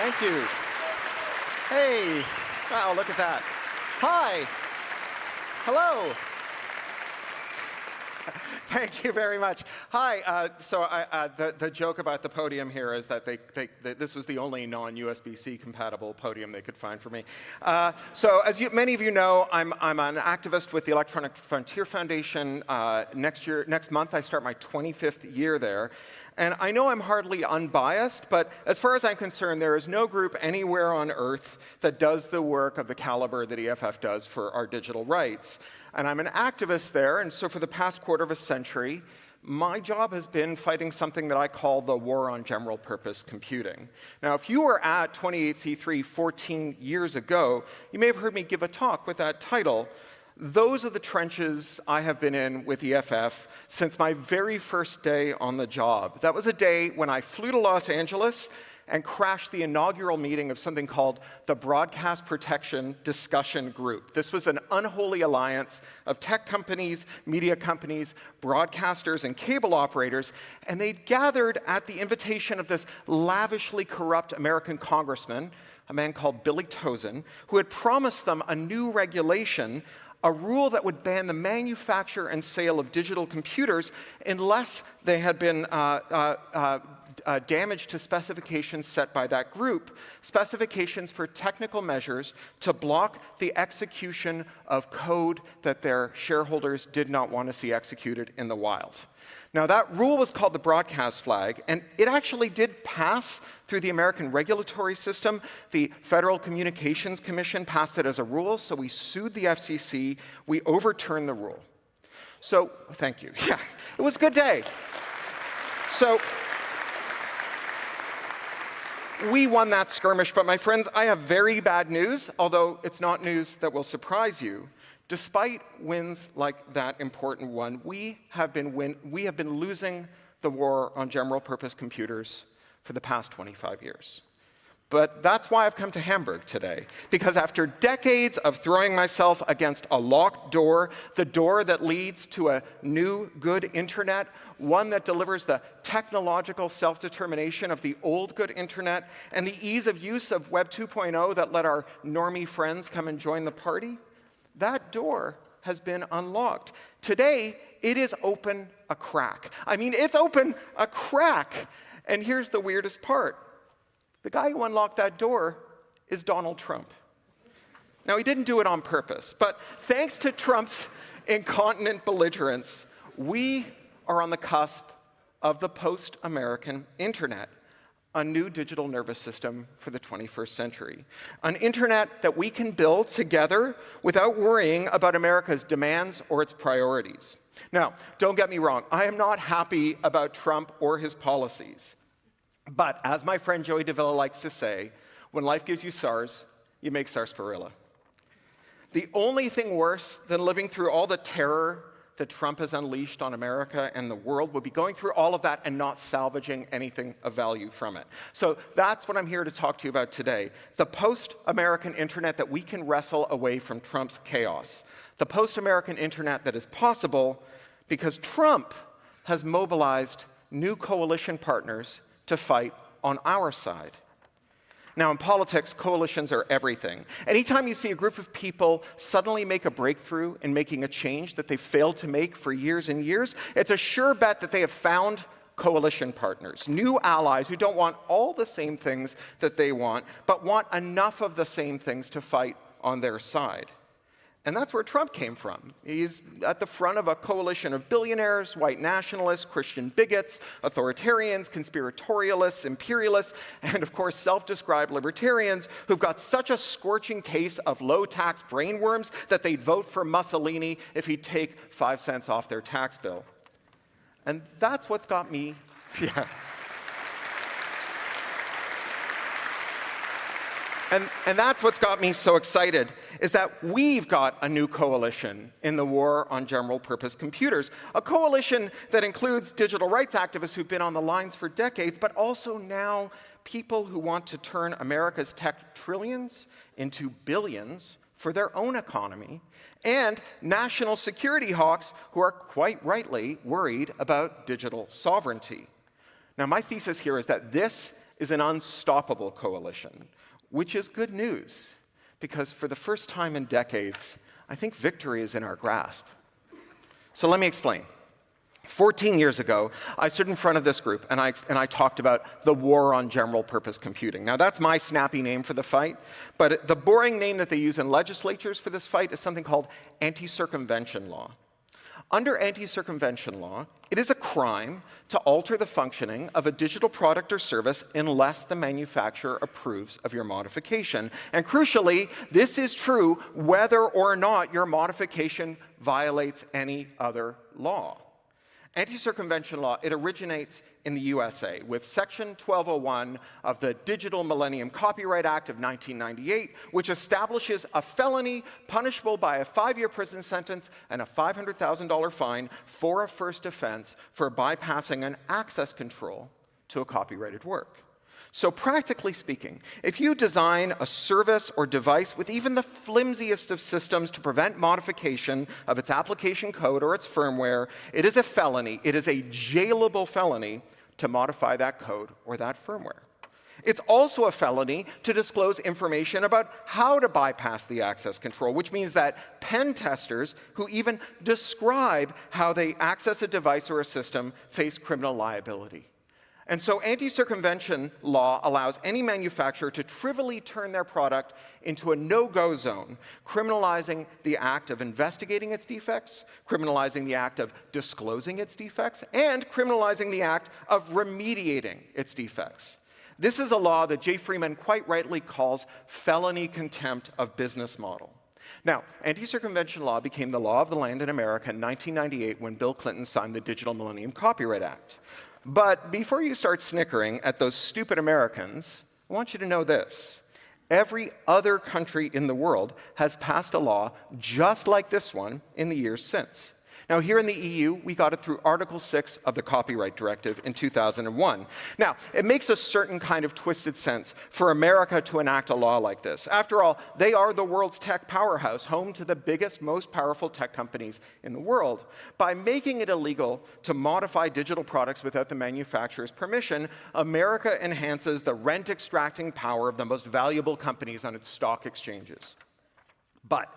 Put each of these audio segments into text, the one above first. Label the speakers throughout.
Speaker 1: Thank you. Hey, wow, look at that. Hi. Hello. Thank you very much. Hi. The joke about the podium here is that this was the only non-USB-C compatible podium they could find for me. So as many of you know, I'm an activist with the Electronic Frontier Foundation. Next month, I start my 25th year there. And I know I'm hardly unbiased, but as far as I'm concerned, there is no group anywhere on Earth that does the work of the caliber that EFF does for our digital rights. And I'm an activist there, and so for the past quarter of a century, my job has been fighting something that I call the war on general purpose computing. Now, if you were at 28C3 14 years ago, you may have heard me give a talk with that title. Those are the trenches I have been in with EFF since my very first day on the job. That was a day when I flew to Los Angeles and crashed the inaugural meeting of something called the Broadcast Protection Discussion Group. This was an unholy alliance of tech companies, media companies, broadcasters, and cable operators, and they gathered at the invitation of this lavishly corrupt American congressman, a man called Billy Tozin, who had promised them a new regulation, a rule that would ban the manufacture and sale of digital computers unless they had been damage to specifications set by that group, specifications for technical measures to block the execution of code that their shareholders did not want to see executed in the wild. Now, that rule was called the broadcast flag, and it actually did pass through the American regulatory system. The Federal Communications Commission passed it as a rule, so we sued the FCC. We overturned the rule. So, thank you. Yeah, it was a good day. So, we won that skirmish, but my friends, I have very bad news, although it's not news that will surprise you. Despite wins like that important one, we have been losing the war on general-purpose computers for the past 25 years. But that's why I've come to Hamburg today, because after decades of throwing myself against a locked door, the door that leads to a new, good internet, one that delivers the technological self-determination of the old, good internet, and the ease of use of Web 2.0 that let our normie friends come and join the party, that door has been unlocked. Today, it is open a crack. I mean, it's open a crack. And here's the weirdest part. The guy who unlocked that door is Donald Trump. Now, he didn't do it on purpose, but thanks to Trump's incontinent belligerence, we are on the cusp of the post-American internet, a new digital nervous system for the 21st century. An internet that we can build together without worrying about America's demands or its priorities. Now, don't get me wrong, I am not happy about Trump or his policies. But as my friend Joey DeVilla likes to say, when life gives you SARS, you make sarsaparilla. The only thing worse than living through all the terror that Trump has unleashed on America and the world would be going through all of that and not salvaging anything of value from it. So that's what I'm here to talk to you about today. The post-American internet that we can wrestle away from Trump's chaos. The post-American internet that is possible because Trump has mobilized new coalition partners to fight on our side. Now, in politics, coalitions are everything. Anytime you see a group of people suddenly make a breakthrough in making a change that they've failed to make for years and years, it's a sure bet that they have found coalition partners, new allies who don't want all the same things that they want, but want enough of the same things to fight on their side. And that's where Trump came from. He's at the front of a coalition of billionaires, white nationalists, Christian bigots, authoritarians, conspiratorialists, imperialists, and of course self-described libertarians who've got such a scorching case of low-tax brainworms that they'd vote for Mussolini if he'd take 5 cents off their tax bill. And that's what's got me, yeah. And that's what's got me so excited, is that we've got a new coalition in the war on general-purpose computers. A coalition that includes digital rights activists who've been on the lines for decades, but also now people who want to turn America's tech trillions into billions for their own economy, and national security hawks who are quite rightly worried about digital sovereignty. Now, my thesis here is that this is an unstoppable coalition, which is good news, because for the first time in decades, I think victory is in our grasp. So let me explain. 14 years ago, I stood in front of this group and I talked about the war on general purpose computing. Now, that's my snappy name for the fight, but the boring name that they use in legislatures for this fight is something called anti-circumvention law. Under anti-circumvention law, it is a crime to alter the functioning of a digital product or service unless the manufacturer approves of your modification. And crucially, this is true whether or not your modification violates any other law. Anti-circumvention law, it originates in the USA with Section 1201 of the Digital Millennium Copyright Act of 1998, which establishes a felony punishable by a 5-year prison sentence and a $500,000 fine for a first offense for bypassing an access control to a copyrighted work. So practically speaking, if you design a service or device with even the flimsiest of systems to prevent modification of its application code or its firmware, it is a felony, it is a jailable felony to modify that code or that firmware. It's also a felony to disclose information about how to bypass the access control, which means that pen testers who even describe how they access a device or a system face criminal liability. And so anti-circumvention law allows any manufacturer to trivially turn their product into a no-go zone, criminalizing the act of investigating its defects, criminalizing the act of disclosing its defects, and criminalizing the act of remediating its defects. This is a law that Jay Freeman quite rightly calls felony contempt of business model. Now, anti-circumvention law became the law of the land in America in 1998 when Bill Clinton signed the Digital Millennium Copyright Act. But before you start snickering at those stupid Americans, I want you to know this. Every other country in the world has passed a law just like this one in the years since. Now, here in the EU, we got it through Article 6 of the Copyright Directive in 2001. Now, it makes a certain kind of twisted sense for America to enact a law like this. After all, they are the world's tech powerhouse, home to the biggest, most powerful tech companies in the world. By making it illegal to modify digital products without the manufacturer's permission, America enhances the rent-extracting power of the most valuable companies on its stock exchanges. But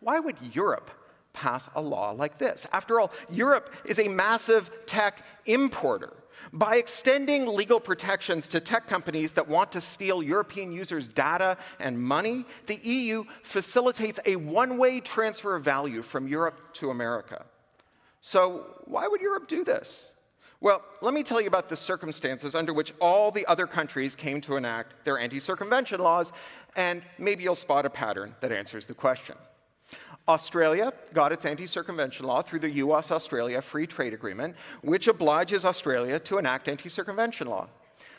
Speaker 1: why would Europe pass a law like this? After all, Europe is a massive tech importer. By extending legal protections to tech companies that want to steal European users' data and money, the EU facilitates a one-way transfer of value from Europe to America. So why would Europe do this? Well, let me tell you about the circumstances under which all the other countries came to enact their anti-circumvention laws, and maybe you'll spot a pattern that answers the question. Australia got its anti-circumvention law through the US-Australia Free Trade Agreement, which obliges Australia to enact anti-circumvention law.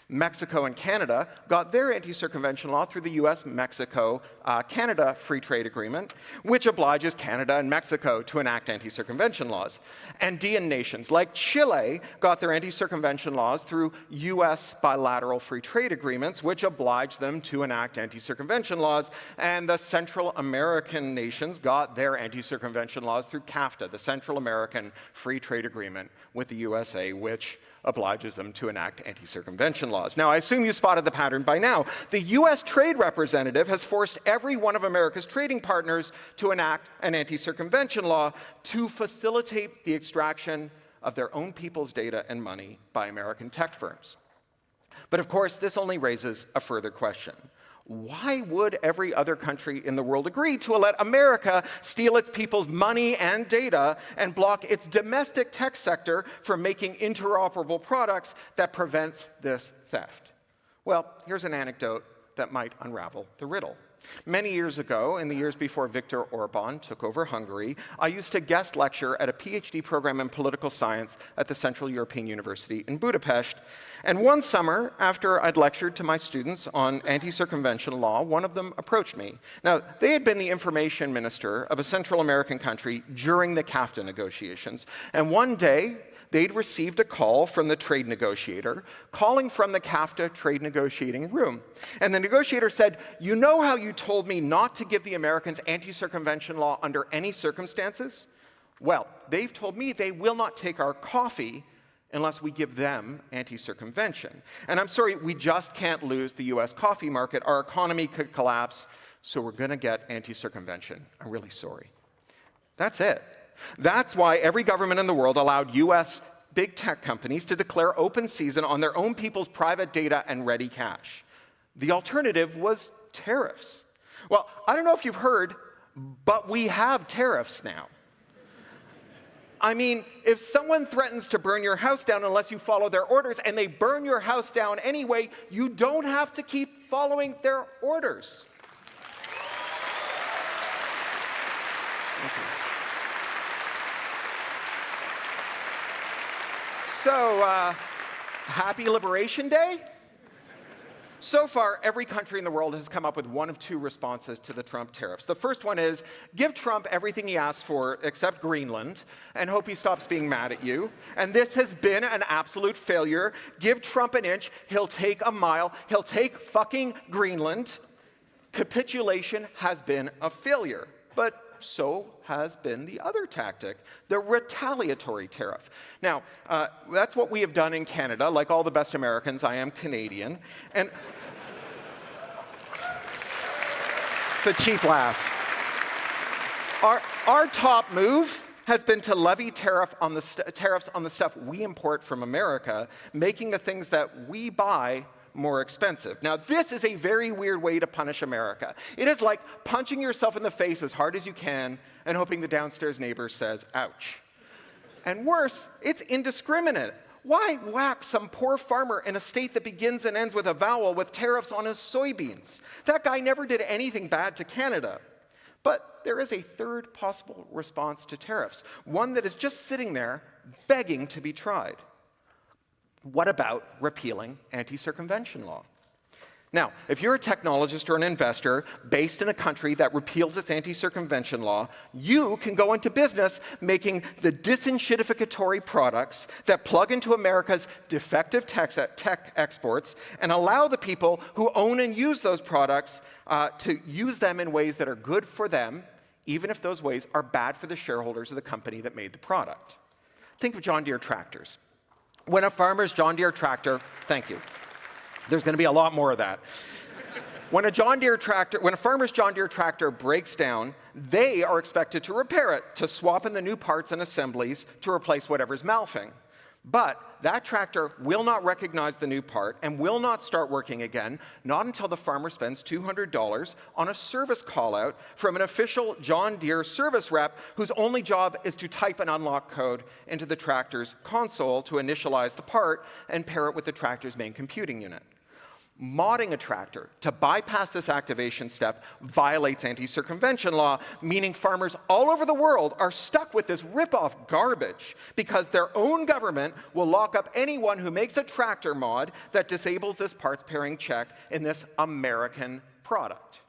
Speaker 1: Mexico and Canada got their anti-circumvention law through the US-Mexico-Canada Free Trade Agreement, which obliges Canada and Mexico to enact anti-circumvention laws. Andean nations like Chile got their anti-circumvention laws through US bilateral free trade agreements, which oblige them to enact anti-circumvention laws. And the Central American nations got their anti-circumvention laws through CAFTA, the Central American Free Trade Agreement with the USA, which obliges them to enact anti-circumvention laws. Now, I assume you spotted the pattern by now. The US Trade Representative has forced every one of America's trading partners to enact an anti-circumvention law to facilitate the extraction of their own people's data and money by American tech firms. But of course, this only raises a further question. Why would every other country in the world agree to let America steal its people's money and data and block its domestic tech sector from making interoperable products that prevents this theft? Well, here's an anecdote that might unravel the riddle. Many years ago, in the years before Viktor Orban took over Hungary, I used to guest lecture at a PhD program in political science at the Central European University in Budapest. And one summer, after I'd lectured to my students on anti-circumvention law, one of them approached me. Now, they had been the information minister of a Central American country during the CAFTA negotiations. And one day, they'd received a call from the trade negotiator, calling from the CAFTA trade negotiating room. And the negotiator said, "You know how you told me not to give the Americans anti-circumvention law under any circumstances? Well, they've told me they will not take our coffee unless we give them anti-circumvention. And I'm sorry, we just can't lose the US coffee market. Our economy could collapse, so we're going to get anti-circumvention. I'm really sorry. That's it. That's why every government in the world allowed US big tech companies to declare open season on their own people's private data and ready cash. The alternative was tariffs. Well, I don't know if you've heard, but we have tariffs now. I mean, if someone threatens to burn your house down unless you follow their orders, and they burn your house down anyway, you don't have to keep following their orders. Thank you. So, happy Liberation Day? So far, every country in the world has come up with one of two responses to the Trump tariffs. The first one is, give Trump everything he asks for except Greenland, and hope he stops being mad at you. And this has been an absolute failure. Give Trump an inch, he'll take a mile, he'll take fucking Greenland. Capitulation has been a failure. But so has been the other tactic, the retaliatory tariff. Now, that's what we have done in Canada. Like all the best Americans, I am Canadian. And it's a cheap laugh. Our top move has been to levy tariffs on the stuff we import from America, making the things that we buy more expensive. Now, this is a very weird way to punish America. It is like punching yourself in the face as hard as you can and hoping the downstairs neighbor says, ouch. And worse, it's indiscriminate. Why whack some poor farmer in a state that begins and ends with a vowel with tariffs on his soybeans? That guy never did anything bad to Canada. But there is a third possible response to tariffs, one that is just sitting there begging to be tried. What about repealing anti-circumvention law? Now, if you're a technologist or an investor based in a country that repeals its anti-circumvention law, you can go into business making the disenshittificatory products that plug into America's defective tech exports and allow the people who own and use those products to use them in ways that are good for them, even if those ways are bad for the shareholders of the company that made the product. Think of John Deere tractors. When a farmer's John Deere tractor, thank you. There's going to be a lot more of that. When a farmer's John Deere tractor breaks down, they are expected to repair it, to swap in the new parts and assemblies to replace whatever's malfing. But that tractor will not recognize the new part and will not start working again, not until the farmer spends $200 on a service call-out from an official John Deere service rep whose only job is to type an unlock code into the tractor's console to initialize the part and pair it with the tractor's main computing unit. Modding a tractor to bypass this activation step violates anti-circumvention law, meaning farmers all over the world are stuck with this rip-off garbage because their own government will lock up anyone who makes a tractor mod that disables this parts pairing check in this American product.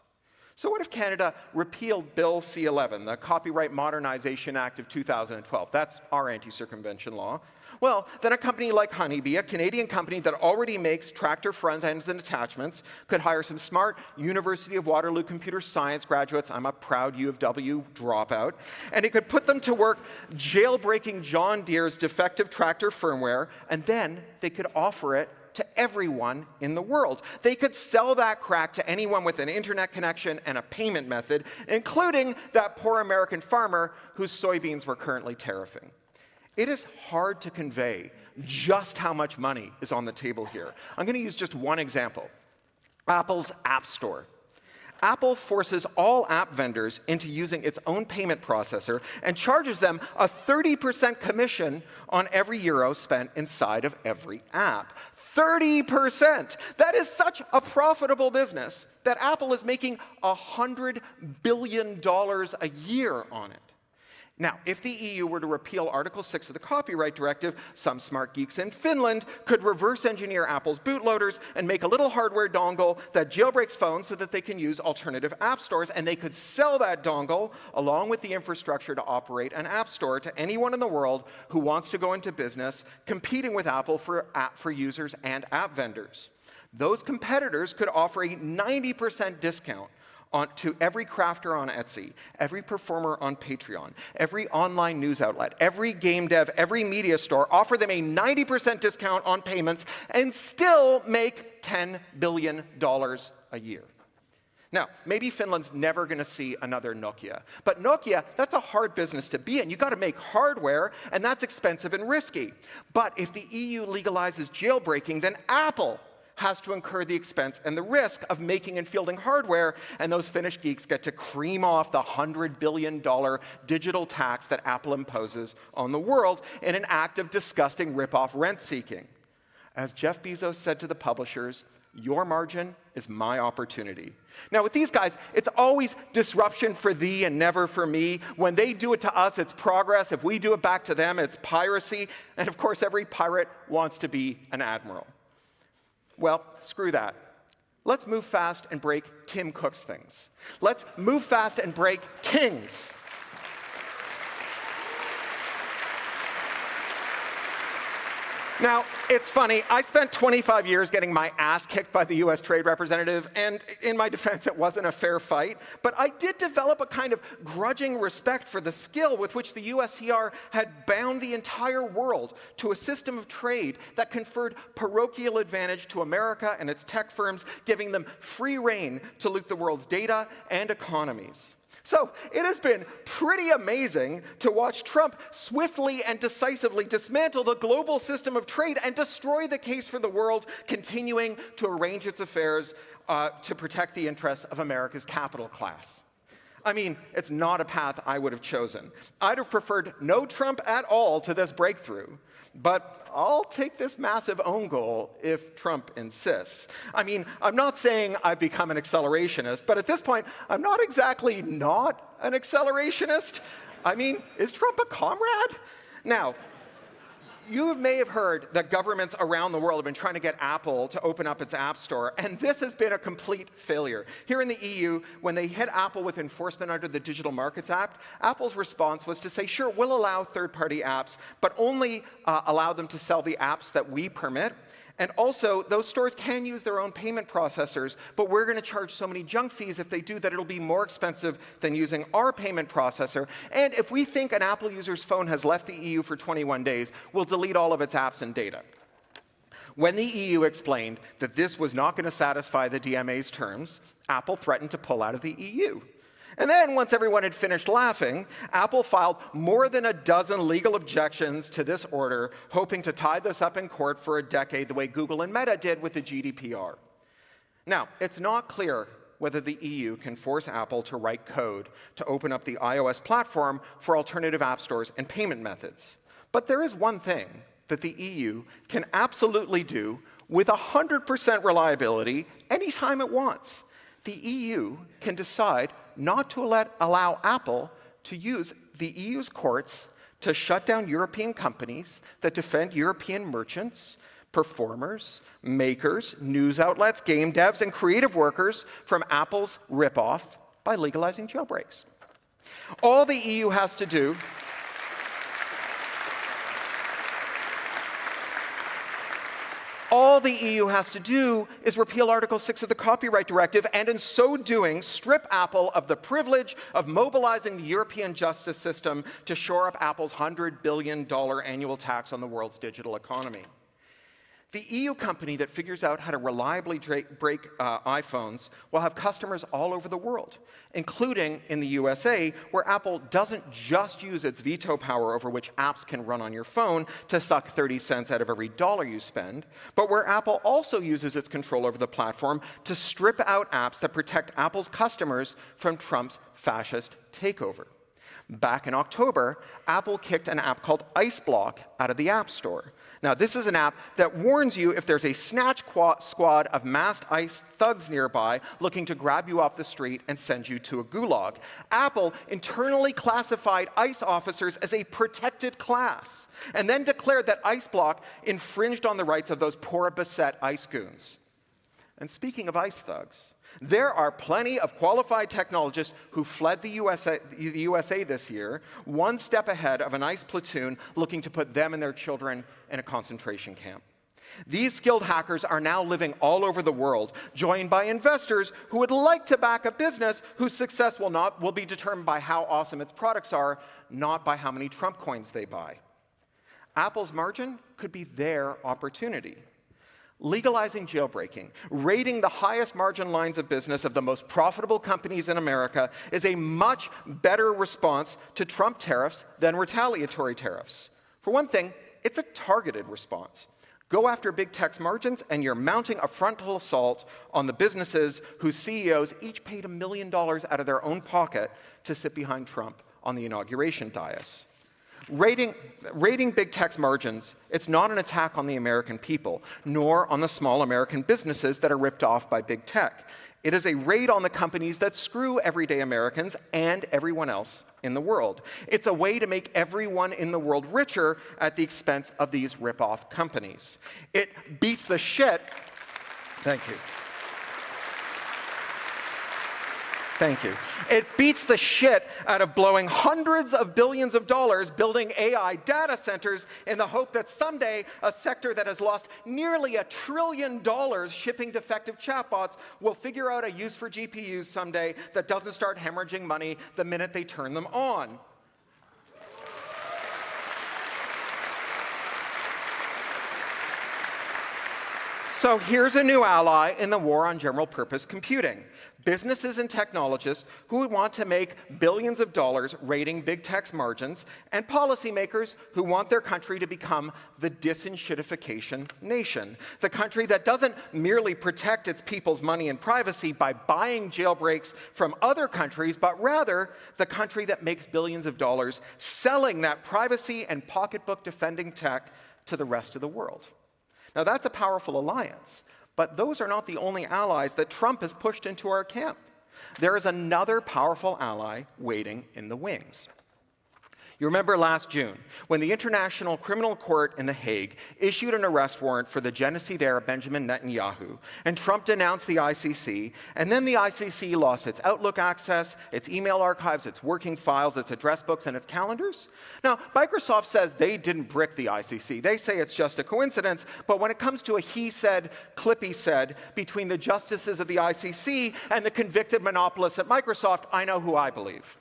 Speaker 1: So what if Canada repealed Bill C-11, the Copyright Modernization Act of 2012? That's our anti-circumvention law. Well, then a company like Honeybee, a Canadian company that already makes tractor front ends and attachments, could hire some smart University of Waterloo computer science graduates, I'm a proud U of W dropout, and it could put them to work jailbreaking John Deere's defective tractor firmware, and then they could offer it to everyone in the world. They could sell that crack to anyone with an internet connection and a payment method, including that poor American farmer whose soybeans were currently tariffing. It is hard to convey just how much money is on the table here. I'm going to use just one example. Apple's App Store. Apple forces all app vendors into using its own payment processor and charges them a 30% commission on every euro spent inside of every app. 30%! That is such a profitable business that Apple is making $100 billion a year on it. Now, if the EU were to repeal Article 6 of the Copyright Directive, some smart geeks in Finland could reverse engineer Apple's bootloaders and make a little hardware dongle that jailbreaks phones so that they can use alternative app stores, and they could sell that dongle along with the infrastructure to operate an app store to anyone in the world who wants to go into business competing with Apple for users and app vendors. Those competitors could offer a 90% discount to every crafter on Etsy, every performer on Patreon, every online news outlet, every game dev, every media store, offer them a 90% discount on payments, and still make $10 billion a year. Now, maybe Finland's never going to see another Nokia. But Nokia, that's a hard business to be in. You've got to make hardware, and that's expensive and risky. But if the EU legalizes jailbreaking, then Apple has to incur the expense and the risk of making and fielding hardware, and those Finnish geeks get to cream off the $100 billion digital tax that Apple imposes on the world in an act of disgusting rip-off rent-seeking. As Jeff Bezos said to the publishers, "Your margin is my opportunity." Now, with these guys, it's always disruption for thee and never for me. When they do it to us, it's progress. If we do it back to them, it's piracy. And of course, every pirate wants to be an admiral. Well, screw that. Let's move fast and break Tim Cook's things. Let's move fast and break kings. Now, it's funny, I spent 25 years getting my ass kicked by the US Trade Representative, and in my defense, it wasn't a fair fight, but I did develop a kind of grudging respect for the skill with which the USTR had bound the entire world to a system of trade that conferred parochial advantage to America and its tech firms, giving them free rein to loot the world's data and economies. So it has been pretty amazing to watch Trump swiftly and decisively dismantle the global system of trade and destroy the case for the world, continuing to arrange its affairs to protect the interests of America's capital class. I mean, it's not a path I would have chosen. I'd have preferred no Trump at all to this breakthrough. But I'll take this massive own goal if Trump insists. I mean, I'm not saying I've become an accelerationist, but at this point, I'm not exactly not an accelerationist. I mean, is Trump a comrade? Now, you may have heard that governments around the world have been trying to get Apple to open up its App Store, and this has been a complete failure. Here in the EU, when they hit Apple with enforcement under the Digital Markets Act, Apple's response was to say, sure, we'll allow third-party apps, but only allow them to sell the apps that we permit. And also, those stores can use their own payment processors, but we're going to charge so many junk fees if they do that it'll be more expensive than using our payment processor. And if we think an Apple user's phone has left the EU for 21 days, we'll delete all of its apps and data. When the EU explained that this was not going to satisfy the DMA's terms, Apple threatened to pull out of the EU. And then, once everyone had finished laughing, Apple filed more than a dozen legal objections to this order, hoping to tie this up in court for a decade the way Google and Meta did with the GDPR. Now, it's not clear whether the EU can force Apple to write code to open up the iOS platform for alternative app stores and payment methods. But there is one thing that the EU can absolutely do with 100% reliability anytime it wants. The EU can decide not to allow Apple to use the EU's courts to shut down European companies that defend European merchants, performers, makers, news outlets, game devs, and creative workers from Apple's ripoff by legalizing jailbreaks. All the EU has to do All the EU has to do is repeal Article 6 of the Copyright Directive, and in so doing, strip Apple of the privilege of mobilizing the European justice system to shore up Apple's $100 billion annual tax on the world's digital economy. The EU company that figures out how to reliably break iPhones will have customers all over the world, including in the USA, where Apple doesn't just use its veto power over which apps can run on your phone to suck 30 cents out of every dollar you spend, but where Apple also uses its control over the platform to strip out apps that protect Apple's customers from Trump's fascist takeover. Back in October, Apple kicked an app called IceBlock out of the App Store. Now, this is an app that warns you if there's a snatch squad of masked ICE thugs nearby looking to grab you off the street and send you to a gulag. Apple internally classified ICE officers as a protected class and then declared that IceBlock infringed on the rights of those poor, beset ICE goons. And speaking of ICE thugs, there are plenty of qualified technologists who fled the USA this year, one step ahead of an ICE platoon looking to put them and their children in a concentration camp. These skilled hackers are now living all over the world, joined by investors who would like to back a business whose success will be determined by how awesome its products are, not by how many Trump coins they buy. Apple's margin could be their opportunity. Legalizing jailbreaking, raiding the highest margin lines of business of the most profitable companies in America is a much better response to Trump tariffs than retaliatory tariffs. For one thing, it's a targeted response. Go after big tech's margins, and you're mounting a frontal assault on the businesses whose CEOs each paid $1 million out of their own pocket to sit behind Trump on the inauguration dais. Raiding big tech's margins, it's not an attack on the American people, nor on the small American businesses that are ripped off by big tech. It is a raid on the companies that screw everyday Americans and everyone else in the world. It's a way to make everyone in the world richer at the expense of these rip-off companies. It beats the shit. Thank you. Thank you. It beats the shit out of blowing hundreds of billions of dollars building AI data centers in the hope that someday a sector that has lost nearly $1 trillion shipping defective chatbots will figure out a use for GPUs someday that doesn't start hemorrhaging money the minute they turn them on. So here's a new ally in the war on general purpose computing. Businesses and technologists who want to make billions of dollars raiding big tech's margins, and policymakers who want their country to become the disenshittification nation, the country that doesn't merely protect its people's money and privacy by buying jailbreaks from other countries, but rather the country that makes billions of dollars selling that privacy and pocketbook defending tech to the rest of the world. Now, that's a powerful alliance, but those are not the only allies that Trump has pushed into our camp. There is another powerful ally waiting in the wings. You remember last June, when the International Criminal Court in The Hague issued an arrest warrant for the genocidaire Benjamin Netanyahu, and Trump denounced the ICC, and then the ICC lost its Outlook access, its email archives, its working files, its address books, and its calendars? Now, Microsoft says they didn't brick the ICC. They say it's just a coincidence, but when it comes to a he said, Clippy said between the justices of the ICC and the convicted monopolists at Microsoft, I know who I believe.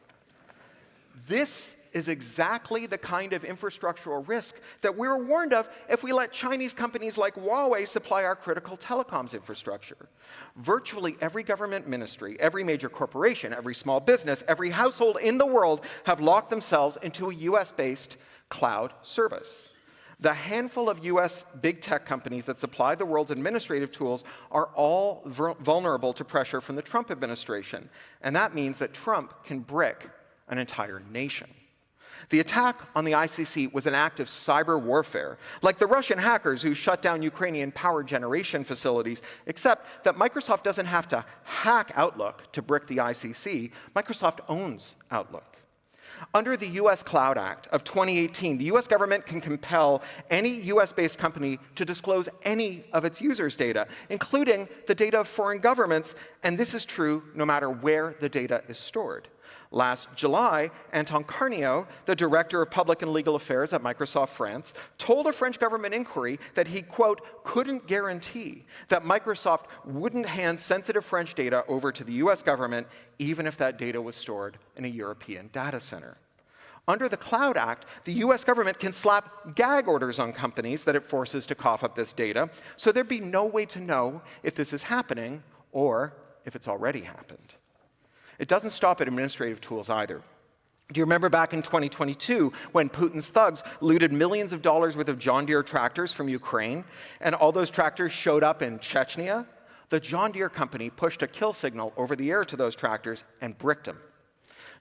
Speaker 1: This is exactly the kind of infrastructural risk that we were warned of if we let Chinese companies like Huawei supply our critical telecoms infrastructure. Virtually every government ministry, every major corporation, every small business, every household in the world have locked themselves into a US-based cloud service. The handful of US big tech companies that supply the world's administrative tools are all vulnerable to pressure from the Trump administration, and that means that Trump can brick an entire nation. The attack on the ICC was an act of cyber warfare, like the Russian hackers who shut down Ukrainian power generation facilities, except that Microsoft doesn't have to hack Outlook to brick the ICC. Microsoft owns Outlook. Under the U.S. Cloud Act of 2018, the U.S. government can compel any U.S.-based company to disclose any of its users' data, including the data of foreign governments, and this is true no matter where the data is stored. Last July, Anton Carnio, the director of public and legal affairs at Microsoft France, told a French government inquiry that he, quote, couldn't guarantee that Microsoft wouldn't hand sensitive French data over to the US government, even if that data was stored in a European data center. Under the Cloud Act, the US government can slap gag orders on companies that it forces to cough up this data, so there'd be no way to know if this is happening or if it's already happened. It doesn't stop at administrative tools either. Do you remember back in 2022 when Putin's thugs looted millions of dollars worth of John Deere tractors from Ukraine, and all those tractors showed up in Chechnya? The John Deere company pushed a kill signal over the air to those tractors and bricked them.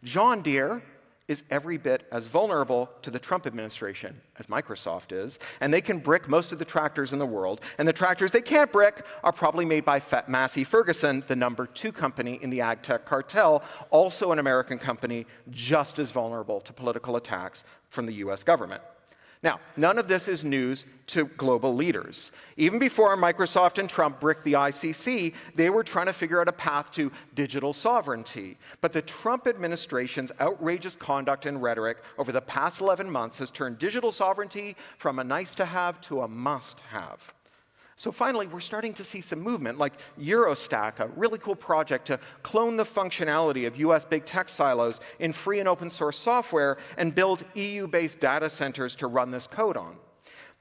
Speaker 1: John Deere is every bit as vulnerable to the Trump administration as Microsoft is, and they can brick most of the tractors in the world, and the tractors they can't brick are probably made by Massey Ferguson, the #2 company in the ag tech cartel, also an American company just as vulnerable to political attacks from the US government. Now, none of this is news to global leaders. Even before Microsoft and Trump bricked the ICC, they were trying to figure out a path to digital sovereignty. But the Trump administration's outrageous conduct and rhetoric over the past 11 months has turned digital sovereignty from a nice-to-have to a must-have. So finally, we're starting to see some movement, like Eurostack, a really cool project to clone the functionality of US big tech silos in free and open source software and build EU-based data centers to run this code on.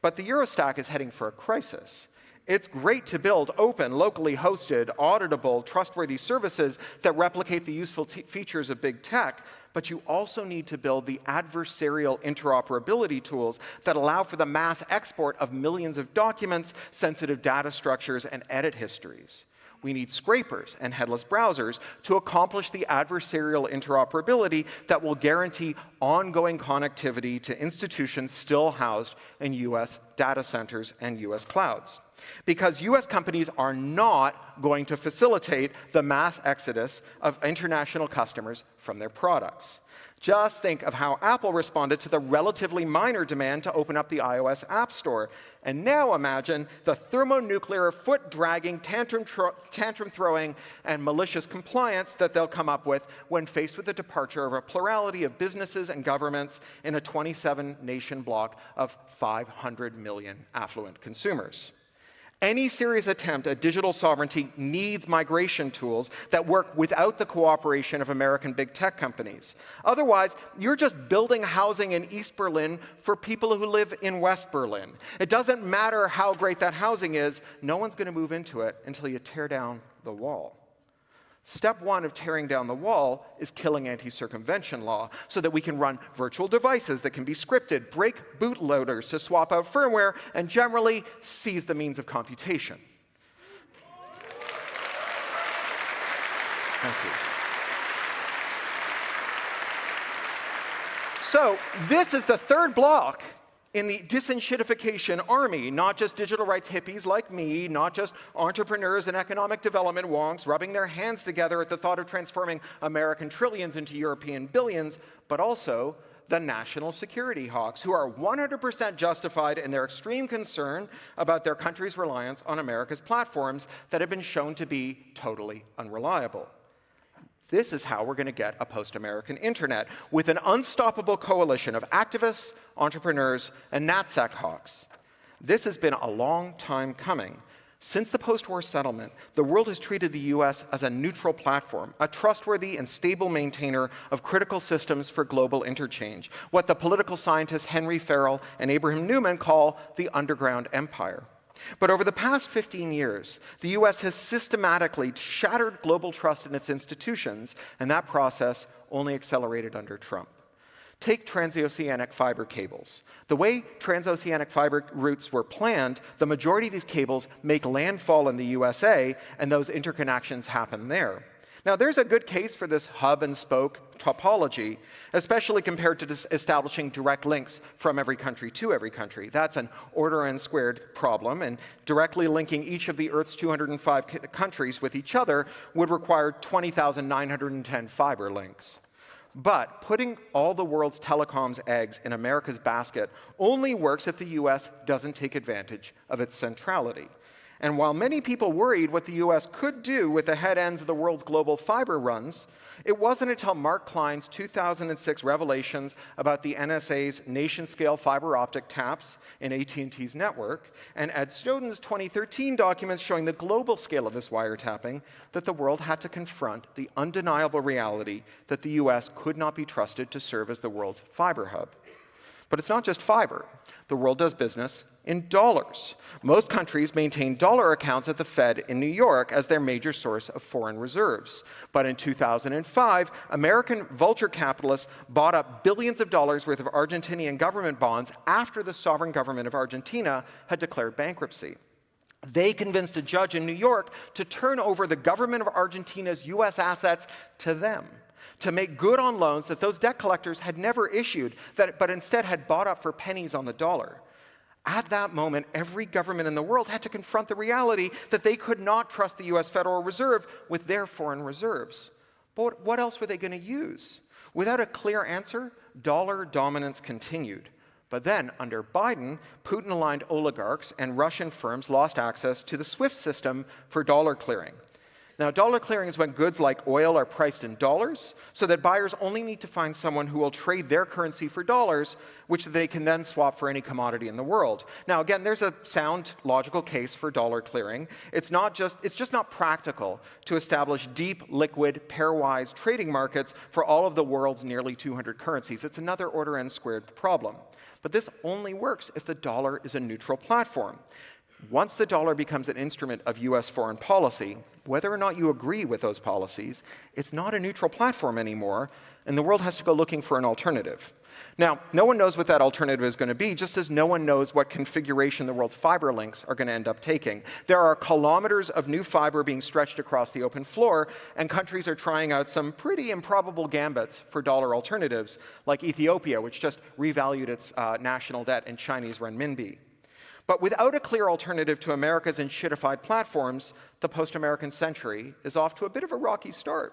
Speaker 1: But the Eurostack is heading for a crisis. It's great to build open, locally hosted, auditable, trustworthy services that replicate the useful features of big tech, but you also need to build the adversarial interoperability tools that allow for the mass export of millions of documents, sensitive data structures, and edit histories. We need scrapers and headless browsers to accomplish the adversarial interoperability that will guarantee ongoing connectivity to institutions still housed in US data centers and US clouds. Because US companies are not going to facilitate the mass exodus of international customers from their products. Just think of how Apple responded to the relatively minor demand to open up the iOS App Store. And now imagine the thermonuclear, foot-dragging, tantrum-throwing, and malicious compliance that they'll come up with when faced with the departure of a plurality of businesses and governments in a 27-nation bloc of 500 million affluent consumers. Any serious attempt at digital sovereignty needs migration tools that work without the cooperation of American big tech companies. Otherwise, you're just building housing in East Berlin for people who live in West Berlin. It doesn't matter how great that housing is, no one's going to move into it until you tear down the wall. Step one of tearing down the wall is killing anti-circumvention law so that we can run virtual devices that can be scripted, break bootloaders to swap out firmware, and generally seize the means of computation. Thank you. So this is the third block in the disenshittification army, not just digital rights hippies like me, not just entrepreneurs and economic development wonks rubbing their hands together at the thought of transforming American trillions into European billions, but also the national security hawks, who are 100% justified in their extreme concern about their country's reliance on America's platforms that have been shown to be totally unreliable. This is how we're going to get a post-American internet, with an unstoppable coalition of activists, entrepreneurs, and NatSec hawks. This has been a long time coming. Since the post-war settlement, the world has treated the US as a neutral platform, a trustworthy and stable maintainer of critical systems for global interchange, what the political scientists Henry Farrell and Abraham Newman call the underground empire. But over the past 15 years, the US has systematically shattered global trust in its institutions, and that process only accelerated under Trump. Take transoceanic fiber cables. The way transoceanic fiber routes were planned, the majority of these cables make landfall in the USA, and those interconnections happen there. Now, there's a good case for this hub and spoke topology, especially compared to establishing direct links from every country to every country. That's an order n squared problem, and directly linking each of the Earth's 205 countries with each other would require 20,910 fiber links. But putting all the world's telecoms eggs in America's basket only works if the US doesn't take advantage of its centrality. And while many people worried what the US could do with the head ends of the world's global fiber runs, it wasn't until Mark Klein's 2006 revelations about the NSA's nation-scale fiber optic taps in AT&T's network, and Ed Snowden's 2013 documents showing the global scale of this wiretapping, that the world had to confront the undeniable reality that the US could not be trusted to serve as the world's fiber hub. But it's not just fiber. The world does business in dollars. Most countries maintain dollar accounts at the Fed in New York as their major source of foreign reserves. But in 2005, American vulture capitalists bought up billions of dollars worth of Argentinian government bonds after the sovereign government of Argentina had declared bankruptcy. They convinced a judge in New York to turn over the government of Argentina's US assets to them, to make good on loans that those debt collectors had never issued, but instead had bought up for pennies on the dollar. At that moment, every government in the world had to confront the reality that they could not trust the US Federal Reserve with their foreign reserves. But what else were they going to use? Without a clear answer, dollar dominance continued. But then, under Biden, Putin-aligned oligarchs and Russian firms lost access to the SWIFT system for dollar clearing. Now, dollar clearing is when goods like oil are priced in dollars, so that buyers only need to find someone who will trade their currency for dollars, which they can then swap for any commodity in the world. Now, again, there's a sound, logical case for dollar clearing. It's just not practical to establish deep, liquid, pairwise trading markets for all of the world's nearly 200 currencies. It's another order n squared problem. But this only works if the dollar is a neutral platform. Once the dollar becomes an instrument of US foreign policy, whether or not you agree with those policies, it's not a neutral platform anymore, and the world has to go looking for an alternative. Now, no one knows what that alternative is going to be, just as no one knows what configuration the world's fiber links are going to end up taking. There are kilometers of new fiber being stretched across the open floor, and countries are trying out some pretty improbable gambits for dollar alternatives, like Ethiopia, which just revalued its national debt in Chinese renminbi. But without a clear alternative to America's enshittified platforms, the post-American century is off to a bit of a rocky start.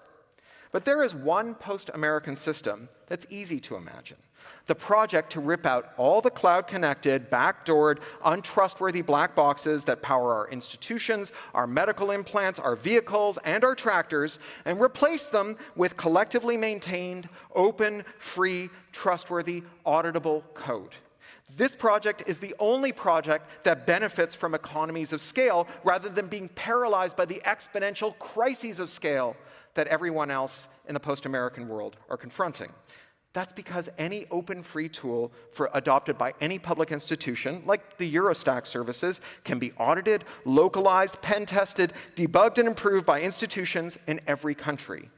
Speaker 1: But there is one post-American system that's easy to imagine. The project to rip out all the cloud-connected, backdoored, untrustworthy black boxes that power our institutions, our medical implants, our vehicles, and our tractors, and replace them with collectively maintained, open, free, trustworthy, auditable code. This project is the only project that benefits from economies of scale rather than being paralyzed by the exponential crises of scale that everyone else in the post-American world are confronting. That's because any open free tool adopted by any public institution, like the Eurostack services, can be audited, localized, pen-tested, debugged, and improved by institutions in every country.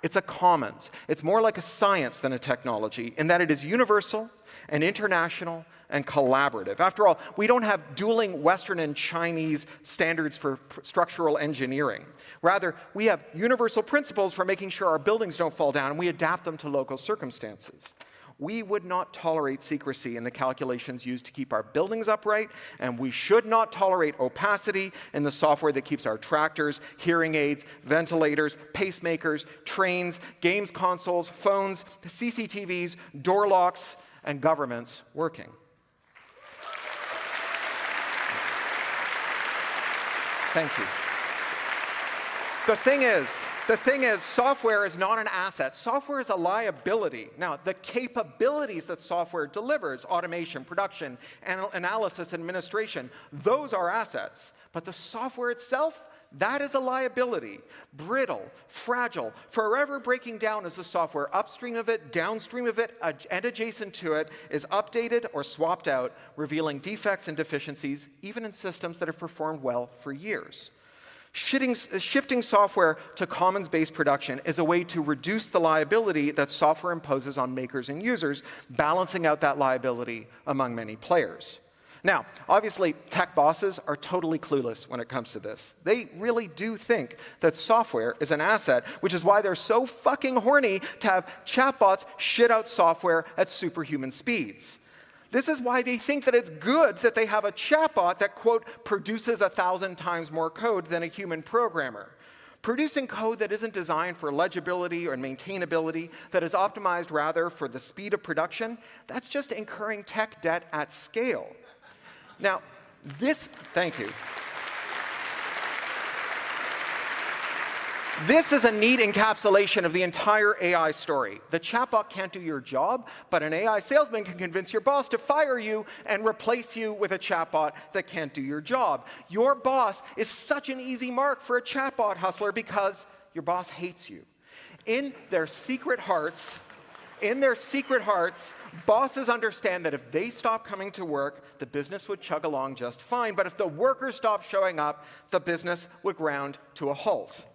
Speaker 1: It's a commons. It's more like a science than a technology in that it is universal and international and collaborative. After all, we don't have dueling Western and Chinese standards for structural engineering. Rather, we have universal principles for making sure our buildings don't fall down, and we adapt them to local circumstances. We would not tolerate secrecy in the calculations used to keep our buildings upright, and we should not tolerate opacity in the software that keeps our tractors, hearing aids, ventilators, pacemakers, trains, games consoles, phones, CCTVs, door locks, and governments working. Thank you. The thing is, software is not an asset. Software is a liability. Now, the capabilities that software delivers, automation, production, analysis, administration, those are assets. But the software itself, that is a liability. Brittle, fragile, forever breaking down as the software upstream of it, downstream of it, and adjacent to it is updated or swapped out, revealing defects and deficiencies, even in systems that have performed well for years. Shifting software to commons-based production is a way to reduce the liability that software imposes on makers and users, balancing out that liability among many players. Now, obviously, tech bosses are totally clueless when it comes to this. They really do think that software is an asset, which is why they're so fucking horny to have chatbots shit out software at superhuman speeds. This is why they think that it's good that they have a chatbot that, quote, produces 1,000 times more code than a human programmer. Producing code that isn't designed for legibility or maintainability, that is optimized rather for the speed of production, that's just incurring tech debt at scale. Now, thank you. This is a neat encapsulation of the entire AI story. The chatbot can't do your job, but an AI salesman can convince your boss to fire you and replace you with a chatbot that can't do your job. Your boss is such an easy mark for a chatbot hustler because your boss hates you. In their secret hearts, bosses understand that if they stop coming to work, the business would chug along just fine. But if the workers stopped showing up, the business would ground to a halt.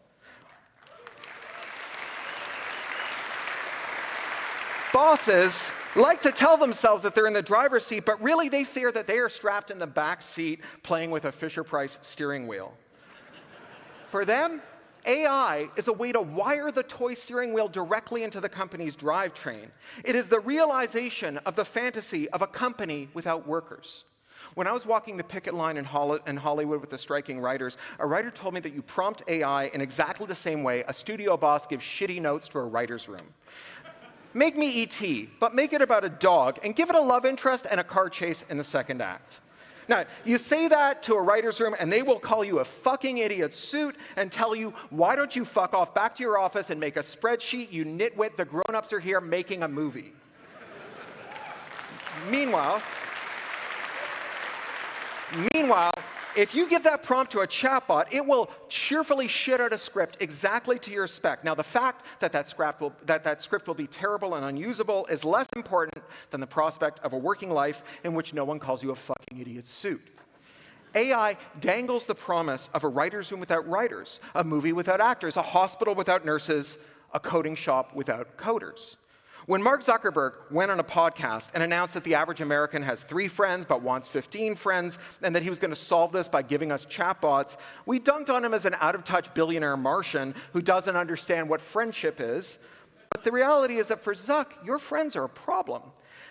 Speaker 1: Bosses like to tell themselves that they're in the driver's seat, but really they fear that they are strapped in the back seat playing with a Fisher-Price steering wheel. For them, AI is a way to wire the toy steering wheel directly into the company's drivetrain. It is the realization of the fantasy of a company without workers. When I was walking the picket line in Hollywood with the striking writers, a writer told me that you prompt AI in exactly the same way a studio boss gives shitty notes to a writer's room. Make me E.T., but make it about a dog, and give it a love interest and a car chase in the second act. Now, you say that to a writer's room, and they will call you a fucking idiot suit and tell you, why don't you fuck off back to your office and make a spreadsheet, you nitwit, the grown-ups are here making a movie. Meanwhile, if you give that prompt to a chatbot, it will cheerfully shit out a script exactly to your spec. Now, the fact that that script will be terrible and unusable is less important than the prospect of a working life in which no one calls you a fucking idiot suit. AI dangles the promise of a writer's room without writers, a movie without actors, a hospital without nurses, a coding shop without coders. When Mark Zuckerberg went on a podcast and announced that the average American has 3 friends but wants 15 friends, and that he was going to solve this by giving us chatbots, we dunked on him as an out-of-touch billionaire Martian who doesn't understand what friendship is. But the reality is that for Zuck, your friends are a problem.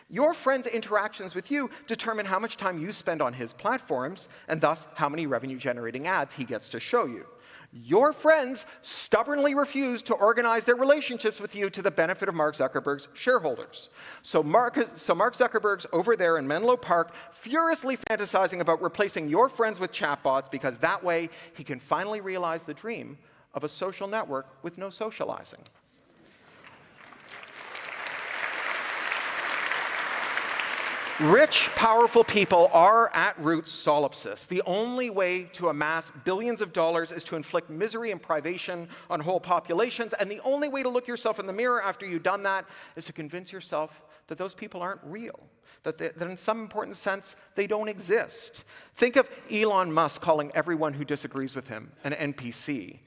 Speaker 1: Your friends' interactions with you determine how much time you spend on his platforms, and thus how many revenue-generating ads he gets to show you. Your friends stubbornly refuse to organize their relationships with you to the benefit of Mark Zuckerberg's shareholders. So Mark Zuckerberg's over there in Menlo Park furiously fantasizing about replacing your friends with chatbots because that way he can finally realize the dream of a social network with no socializing. Rich, powerful people are at root solipsists. The only way to amass billions of dollars is to inflict misery and privation on whole populations, and the only way to look yourself in the mirror after you've done that is to convince yourself that those people aren't real, that in some important sense they don't exist. Think of Elon Musk calling everyone who disagrees with him an NPC.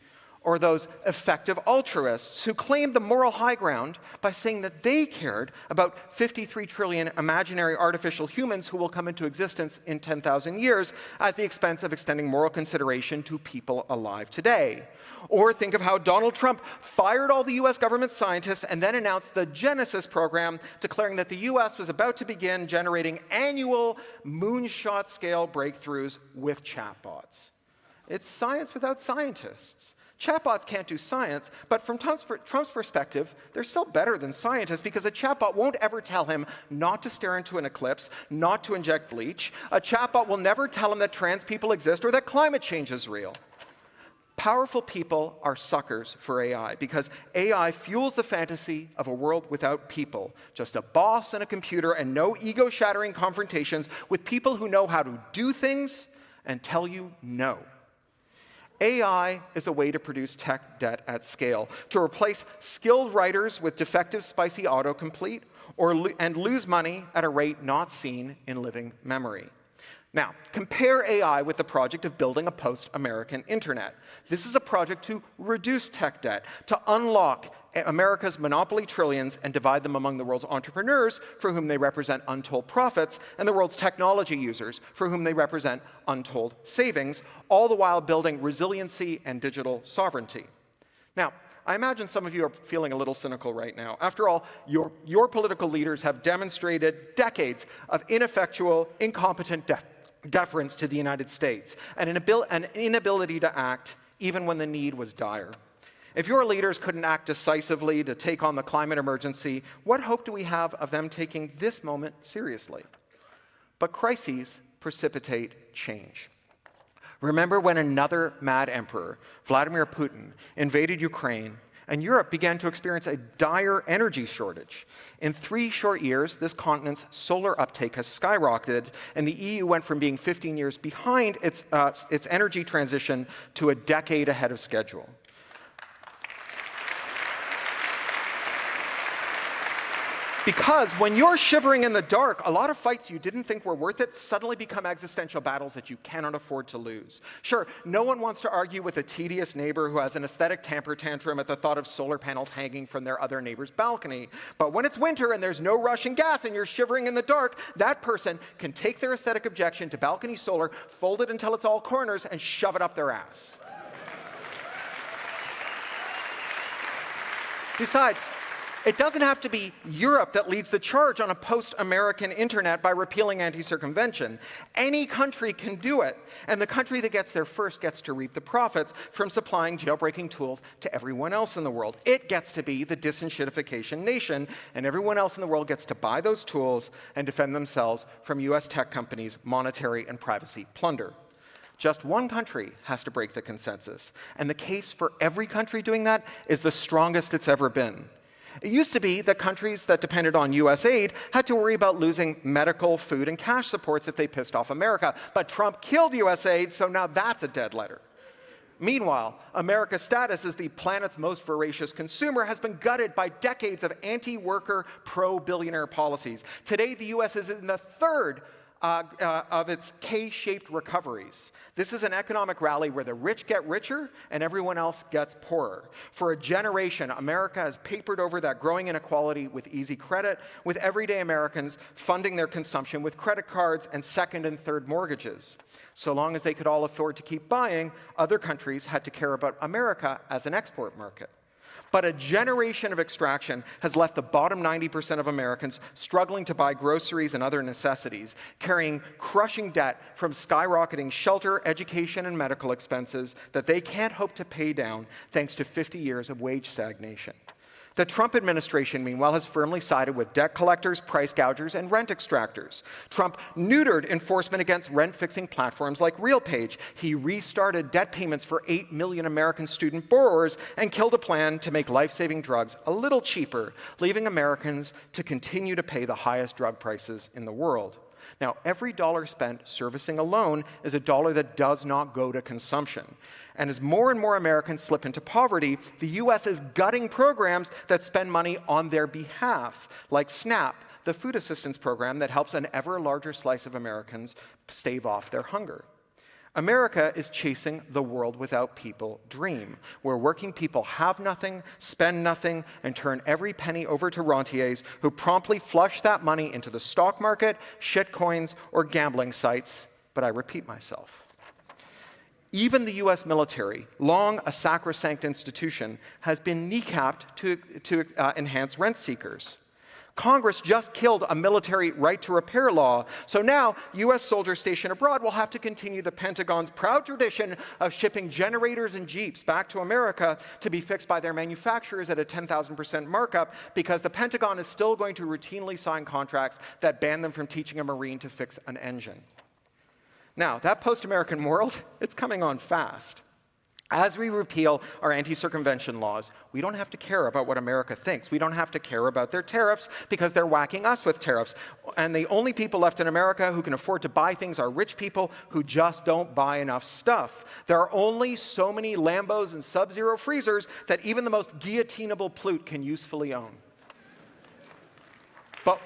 Speaker 1: Or those effective altruists who claimed the moral high ground by saying that they cared about 53 trillion imaginary artificial humans who will come into existence in 10,000 years at the expense of extending moral consideration to people alive today. Or think of how Donald Trump fired all the US government scientists and then announced the Genesis program, declaring that the US was about to begin generating annual moonshot-scale breakthroughs with chatbots. It's science without scientists. Chatbots can't do science, but from Trump's perspective, they're still better than scientists because a chatbot won't ever tell him not to stare into an eclipse, not to inject bleach. A chatbot will never tell him that trans people exist or that climate change is real. Powerful people are suckers for AI because AI fuels the fantasy of a world without people, just a boss and a computer and no ego-shattering confrontations with people who know how to do things and tell you no. AI is a way to produce tech debt at scale, to replace skilled writers with defective, spicy autocomplete, and lose money at a rate not seen in living memory. Now, compare AI with the project of building a post-American internet. This is a project to reduce tech debt, to unlock America's monopoly trillions and divide them among the world's entrepreneurs, for whom they represent untold profits, and the world's technology users, for whom they represent untold savings, all the while building resiliency and digital sovereignty. Now, I imagine some of you are feeling a little cynical right now. After all, your political leaders have demonstrated decades of ineffectual, incompetent deference to the United States, and an inability to act even when the need was dire. If your leaders couldn't act decisively to take on the climate emergency, what hope do we have of them taking this moment seriously? But crises precipitate change. Remember when another mad emperor, Vladimir Putin, invaded Ukraine and Europe began to experience a dire energy shortage. In 3 short years, this continent's solar uptake has skyrocketed, and the EU went from being 15 years behind its energy transition to a decade ahead of schedule. Because when you're shivering in the dark, a lot of fights you didn't think were worth it suddenly become existential battles that you cannot afford to lose. Sure, no one wants to argue with a tedious neighbor who has an aesthetic temper tantrum at the thought of solar panels hanging from their other neighbor's balcony. But when it's winter and there's no Russian gas and you're shivering in the dark, that person can take their aesthetic objection to balcony solar, fold it until it's all corners, and shove it up their ass. It doesn't have to be Europe that leads the charge on a post-American internet by repealing anti-circumvention. Any country can do it, and the country that gets there first gets to reap the profits from supplying jailbreaking tools to everyone else in the world. It gets to be the disenshittification nation, and everyone else in the world gets to buy those tools and defend themselves from US tech companies' monetary and privacy plunder. Just one country has to break the consensus, and the case for every country doing that is the strongest it's ever been. It used to be that countries that depended on US aid had to worry about losing medical, food, and cash supports if they pissed off America. But Trump killed US aid, so now that's a dead letter. Meanwhile, America's status as the planet's most voracious consumer has been gutted by decades of anti-worker, pro-billionaire policies. Today, the US is in the third of its K-shaped recoveries. This is an economic rally where the rich get richer and everyone else gets poorer. For a generation, America has papered over that growing inequality with easy credit, with everyday Americans funding their consumption with credit cards and second and third mortgages. So long as they could all afford to keep buying, other countries had to care about America as an export market. But a generation of extraction has left the bottom 90% of Americans struggling to buy groceries and other necessities, carrying crushing debt from skyrocketing shelter, education, and medical expenses that they can't hope to pay down thanks to 50 years of wage stagnation. The Trump administration, meanwhile, has firmly sided with debt collectors, price gougers, and rent extractors. Trump neutered enforcement against rent-fixing platforms like RealPage. He restarted debt payments for 8 million American student borrowers and killed a plan to make life-saving drugs a little cheaper, leaving Americans to continue to pay the highest drug prices in the world. Now, every dollar spent servicing a loan is a dollar that does not go to consumption. And as more and more Americans slip into poverty, the US is gutting programs that spend money on their behalf, like SNAP, the food assistance program that helps an ever larger slice of Americans stave off their hunger. America is chasing the world without people dream, where working people have nothing, spend nothing, and turn every penny over to rentiers who promptly flush that money into the stock market, shitcoins, or gambling sites. But I repeat myself. Even the US military, long a sacrosanct institution, has been kneecapped to enhance rent seekers. Congress just killed a military right-to-repair law, so now US soldiers stationed abroad will have to continue the Pentagon's proud tradition of shipping generators and Jeeps back to America to be fixed by their manufacturers at a 10,000% markup because the Pentagon is still going to routinely sign contracts that ban them from teaching a Marine to fix an engine. Now, that post-American world, it's coming on fast. As we repeal our anti-circumvention laws, we don't have to care about what America thinks. We don't have to care about their tariffs because they're whacking us with tariffs. And the only people left in America who can afford to buy things are rich people who just don't buy enough stuff. There are only so many Lambos and Sub-Zero freezers that even the most guillotinable plute can usefully own. But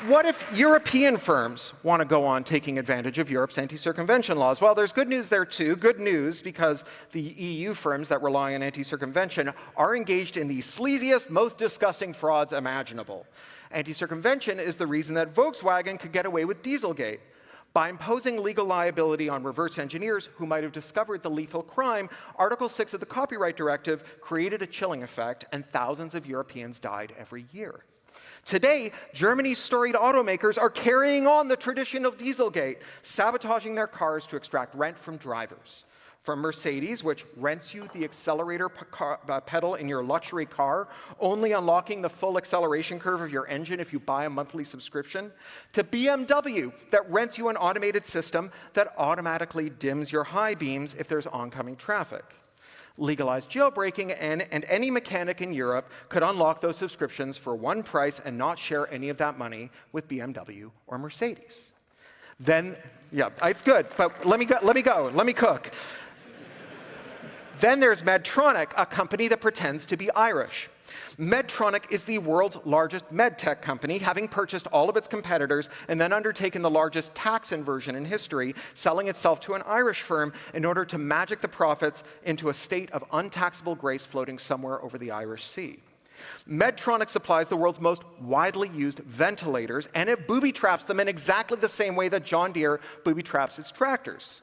Speaker 1: what if European firms want to go on taking advantage of Europe's anti-circumvention laws? Well, there's good news there too. Good news because the EU firms that rely on anti-circumvention are engaged in the sleaziest, most disgusting frauds imaginable. Anti-circumvention is the reason that Volkswagen could get away with Dieselgate. By imposing legal liability on reverse engineers who might have discovered the lethal crime, Article 6 of the Copyright Directive created a chilling effect, and thousands of Europeans died every year. Today, Germany's storied automakers are carrying on the tradition of Dieselgate, sabotaging their cars to extract rent from drivers. From Mercedes, which rents you the accelerator pedal in your luxury car, only unlocking the full acceleration curve of your engine if you buy a monthly subscription, to BMW, that rents you an automated system that automatically dims your high beams if there's oncoming traffic. Legalized jailbreaking, and any mechanic in Europe could unlock those subscriptions for one price and not share any of that money with BMW or Mercedes. Then, yeah, it's good, but let me cook. Then there's Medtronic, a company that pretends to be Irish. Medtronic is the world's largest medtech company, having purchased all of its competitors and then undertaken the largest tax inversion in history, selling itself to an Irish firm in order to magic the profits into a state of untaxable grace floating somewhere over the Irish Sea. Medtronic supplies the world's most widely used ventilators, and it booby-traps them in exactly the same way that John Deere booby-traps its tractors.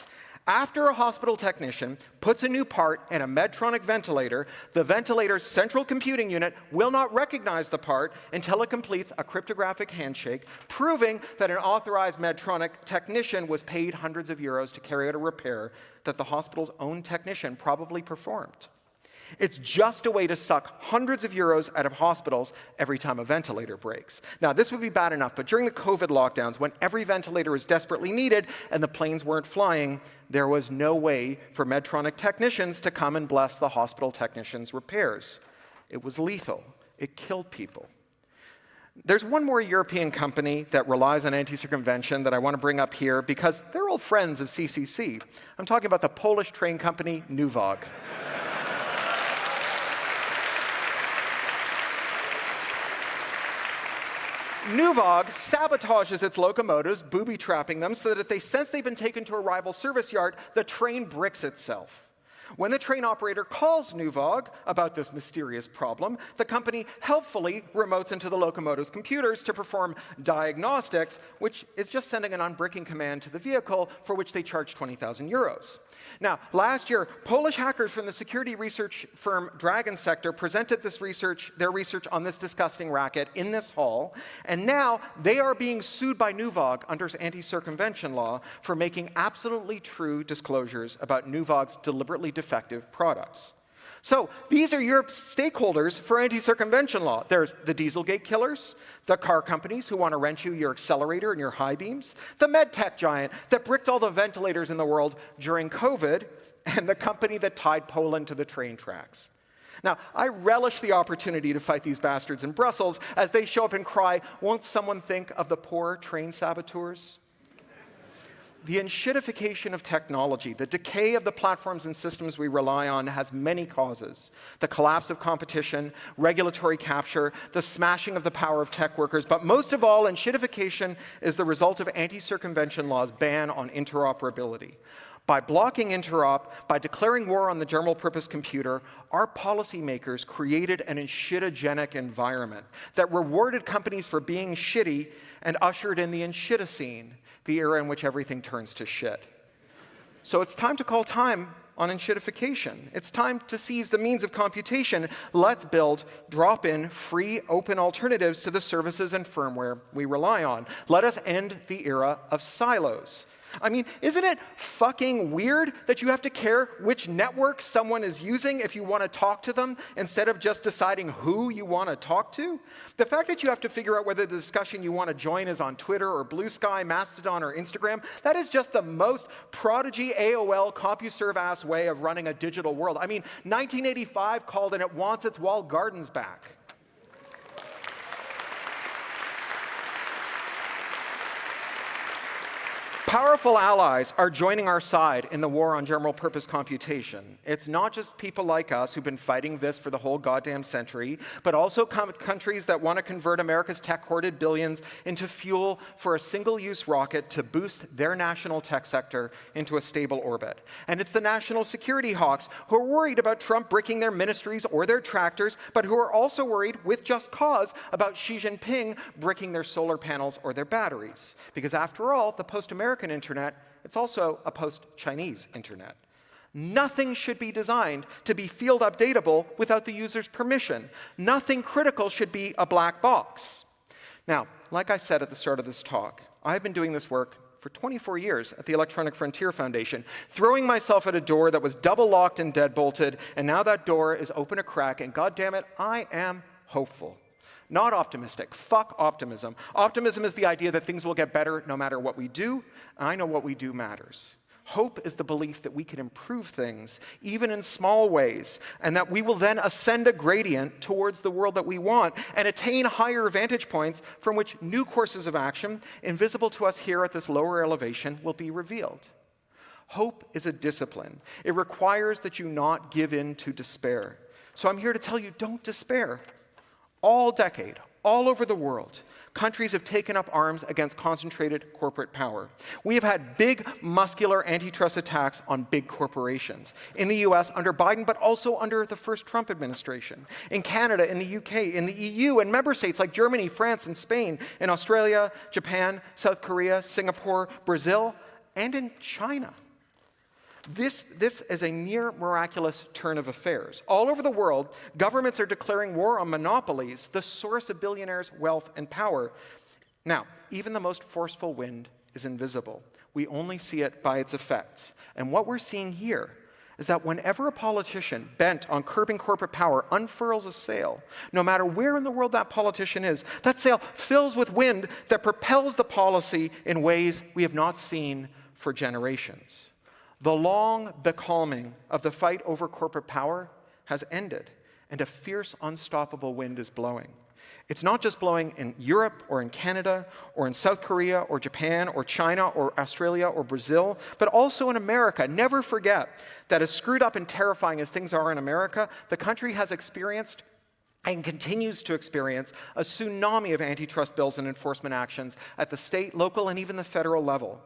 Speaker 1: After a hospital technician puts a new part in a Medtronic ventilator, the ventilator's central computing unit will not recognize the part until it completes a cryptographic handshake, proving that an authorized Medtronic technician was paid hundreds of euros to carry out a repair that the hospital's own technician probably performed. It's just a way to suck hundreds of euros out of hospitals every time a ventilator breaks. Now, this would be bad enough, but during the COVID lockdowns, when every ventilator was desperately needed and the planes weren't flying, there was no way for Medtronic technicians to come and bless the hospital technicians' repairs. It was lethal. It killed people. There's one more European company that relies on anti-circumvention that I want to bring up here because they're all friends of CCC. I'm talking about the Polish train company, Nuwag. Nuwag sabotages its locomotives, booby-trapping them so that if they sense they've been taken to a rival service yard, the train bricks itself. When the train operator calls Nuwag about this mysterious problem, the company helpfully remotes into the locomotive's computers to perform diagnostics, which is just sending an unbricking command to the vehicle for which they charge 20,000 euros. Now, last year, Polish hackers from the security research firm Dragon Sector presented their research on this disgusting racket in this hall, and now they are being sued by Nuwag under anti-circumvention law for making absolutely true disclosures about Nuwag's deliberately defective products. So these are your stakeholders for anti-circumvention law. There's the Dieselgate killers, the car companies who want to rent you your accelerator and your high beams, the medtech giant that bricked all the ventilators in the world during COVID, and the company that tied Poland to the train tracks. Now, I relish the opportunity to fight these bastards in Brussels as they show up and cry, "Won't someone think of the poor train saboteurs?" The enshittification of technology, the decay of the platforms and systems we rely on, has many causes. The collapse of competition, regulatory capture, the smashing of the power of tech workers, but most of all, enshittification is the result of anti-circumvention law's ban on interoperability. By blocking interop, by declaring war on the general-purpose computer, our policymakers created an enshittigenic environment that rewarded companies for being shitty and ushered in the enshitticene, the era in which everything turns to shit. So it's time to call time on enshittification. It's time to seize the means of computation. Let's build drop-in, free, open alternatives to the services and firmware we rely on. Let us end the era of silos. I mean, isn't it fucking weird that you have to care which network someone is using if you want to talk to them instead of just deciding who you want to talk to? The fact that you have to figure out whether the discussion you want to join is on Twitter or Blue Sky, Mastodon, or Instagram, that is just the most prodigy AOL CompuServe-ass way of running a digital world. I mean, 1985 called and it wants its walled gardens back. Powerful allies are joining our side in the war on general-purpose computation. It's not just people like us who've been fighting this for the whole goddamn century, but also countries that want to convert America's tech-hoarded billions into fuel for a single-use rocket to boost their national tech sector into a stable orbit. And it's the national security hawks who are worried about Trump bricking their ministries or their tractors, but who are also worried, with just cause, about Xi Jinping bricking their solar panels or their batteries. Because after all, the post-American internet, it's also a post-Chinese internet. Nothing should be designed to be field updatable without the user's permission. Nothing critical should be a black box. Now, like I said at the start of this talk, I've been doing this work for 24 years at the Electronic Frontier Foundation, throwing myself at a door that was double locked and deadbolted, and now that door is open a crack, and goddammit, I am hopeful. Not optimistic. Fuck optimism. Optimism is the idea that things will get better no matter what we do. I know what we do matters. Hope is the belief that we can improve things, even in small ways, and that we will then ascend a gradient towards the world that we want and attain higher vantage points from which new courses of action, invisible to us here at this lower elevation, will be revealed. Hope is a discipline. It requires that you not give in to despair. So I'm here to tell you, don't despair. All decade, all over the world, countries have taken up arms against concentrated corporate power. We have had big, muscular antitrust attacks on big corporations. In the US, under Biden, but also under the first Trump administration. In Canada, in the UK, in the EU, and member states like Germany, France, and Spain, in Australia, Japan, South Korea, Singapore, Brazil, and in China. This is a near miraculous turn of affairs. All over the world, governments are declaring war on monopolies, the source of billionaires' wealth and power. Now, even the most forceful wind is invisible. We only see it by its effects. And what we're seeing here is that whenever a politician bent on curbing corporate power unfurls a sail, no matter where in the world that politician is, that sail fills with wind that propels the policy in ways we have not seen for generations. The long becalming of the fight over corporate power has ended, and a fierce, unstoppable wind is blowing. It's not just blowing in Europe or in Canada or in South Korea or Japan or China or Australia or Brazil, but also in America. Never forget that as screwed up and terrifying as things are in America, the country has experienced and continues to experience a tsunami of antitrust bills and enforcement actions at the state, local, and even the federal level.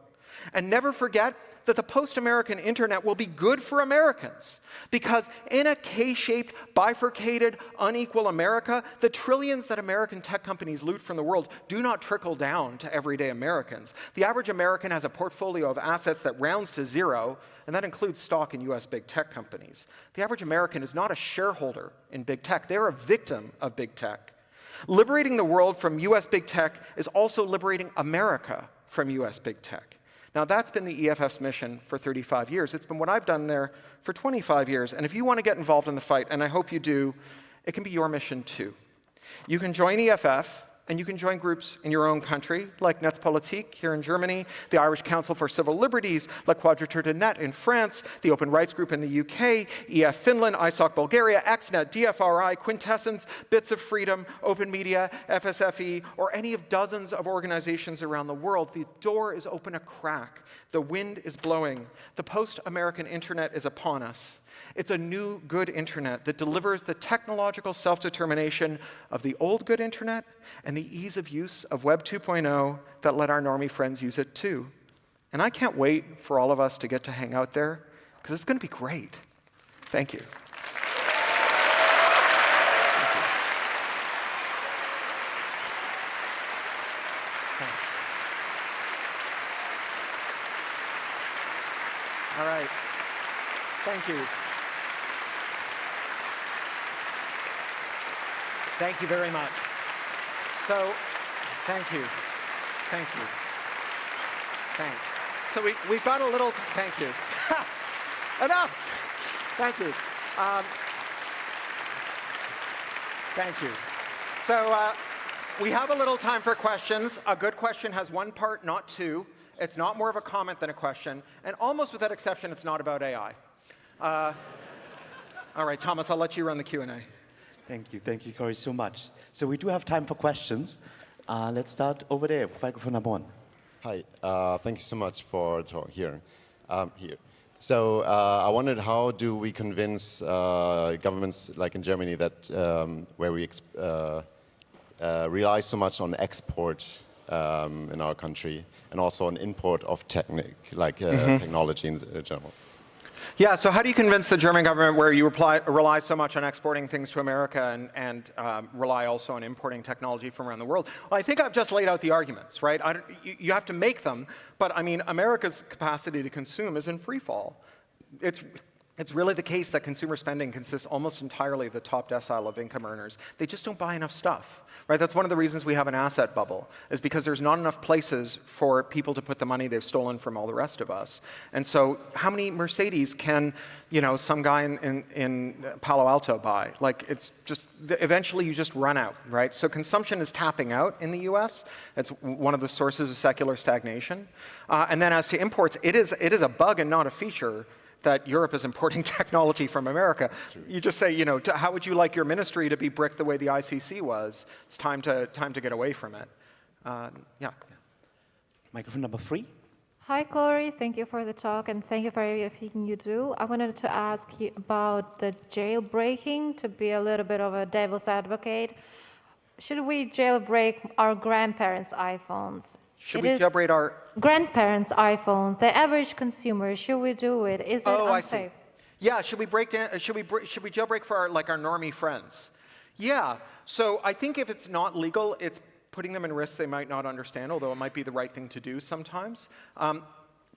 Speaker 1: And never forget that the post-American internet will be good for Americans, because in a K-shaped, bifurcated, unequal America, the trillions that American tech companies loot from the world do not trickle down to everyday Americans. The average American has a portfolio of assets that rounds to zero, and that includes stock in US big tech companies. The average American is not a shareholder in big tech. They're a victim of big tech. Liberating the world from US big tech is also liberating America from US big tech. Now, that's been the EFF's mission for 35 years. It's been what I've done there for 25 years. And if you want to get involved in the fight, and I hope you do, it can be your mission too. You can join EFF, and you can join groups in your own country, like Netzpolitik here in Germany, the Irish Council for Civil Liberties, like Quadrature de Net in France, the Open Rights Group in the UK, EF Finland, ISOC Bulgaria, XNet, DFRI, Quintessence, Bits of Freedom, Open Media, FSFE, or any of dozens of organizations around the world. The door is open a crack. The wind is blowing. The post-American internet is upon us. It's a new good internet that delivers the technological self-determination of the old good internet and the ease of use of Web 2.0 that let our normie friends use it too. And I can't wait for all of us to get to hang out there, because it's going to be great. Thank you. Thanks. All right. Thank you. Thank you very much. So, thank you. Thank you. Thanks. So we've got a little, thank you. Enough. Thank you. Thank you. So we have a little time for questions. A good question has one part, not two. It's not more of a comment than a question. And almost without exception, it's not about AI. All right, Thomas, I'll let you run the Q&A.
Speaker 2: Thank you, Corey, so much. So we do have time for questions. Let's start over there, microphone number one.
Speaker 3: Hi, thank you so much for here. So I wondered, how do we convince governments like in Germany that where we rely so much on export in our country and also on import of technology in general?
Speaker 1: Yeah, so how do you convince the German government where you rely so much on exporting things to America and rely also on importing technology from around the world? Well, I think I've just laid out the arguments, right? You have to make them, but I mean, America's capacity to consume is in free fall. It's really the case that consumer spending consists almost entirely of the top decile of income earners. They just don't buy enough stuff, right? That's one of the reasons we have an asset bubble, is because there's not enough places for people to put the money they've stolen from all the rest of us. And so how many Mercedes can, some guy in Palo Alto buy? Like, it's just, eventually you just run out, right? So consumption is tapping out in the US. It's one of the sources of secular stagnation. And then as to imports, it is a bug and not a feature that Europe is importing technology from America. You just say, how would you like your ministry to be bricked the way the ICC was? It's time to get away from it. Yeah.
Speaker 2: Microphone number three.
Speaker 4: Hi, Corey. Thank you for the talk, and thank you for everything you do. I wanted to ask you about the jailbreaking, to be a little bit of a devil's advocate. Should we jailbreak our grandparents' iPhones?
Speaker 1: Should we jailbreak our
Speaker 4: grandparents' iPhones? The average consumer, should we do it? Is it unsafe?
Speaker 1: I see. Yeah, should we jailbreak for our normie friends? Yeah. So I think if it's not legal, it's putting them in risks they might not understand, although it might be the right thing to do sometimes.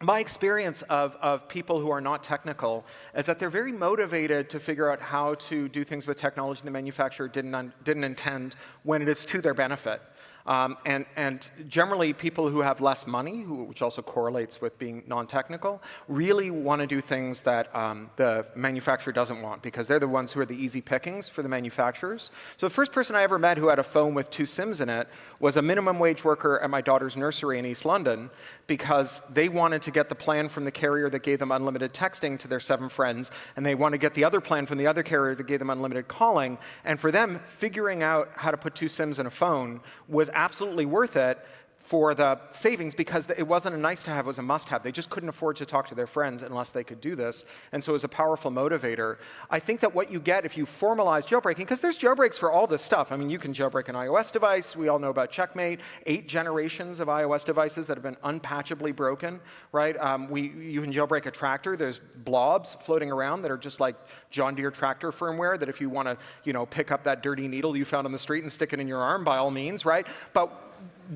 Speaker 1: my experience of people who are not technical is that they're very motivated to figure out how to do things with technology the manufacturer didn't intend when it is to their benefit. And generally, people who have less money, which also correlates with being non-technical, really want to do things that the manufacturer doesn't want because they're the ones who are the easy pickings for the manufacturers. So the first person I ever met who had a phone with 2 SIMs in it was a minimum wage worker at my daughter's nursery in East London because they wanted to get the plan from the carrier that gave them unlimited texting to their 7 friends, and they want to get the other plan from the other carrier that gave them unlimited calling. And for them, figuring out how to put 2 SIMs in a phone was absolutely worth it for the savings because it wasn't a nice to have, it was a must have. They just couldn't afford to talk to their friends unless they could do this. And so it was a powerful motivator. I think that what you get if you formalize jailbreaking, because there's jailbreaks for all this stuff. I mean, you can jailbreak an iOS device. We all know about Checkmate, 8 generations of iOS devices that have been unpatchably broken, right? You can jailbreak a tractor. There's blobs floating around that are just like John Deere tractor firmware that if you want to, pick up that dirty needle you found on the street and stick it in your arm, by all means, right? But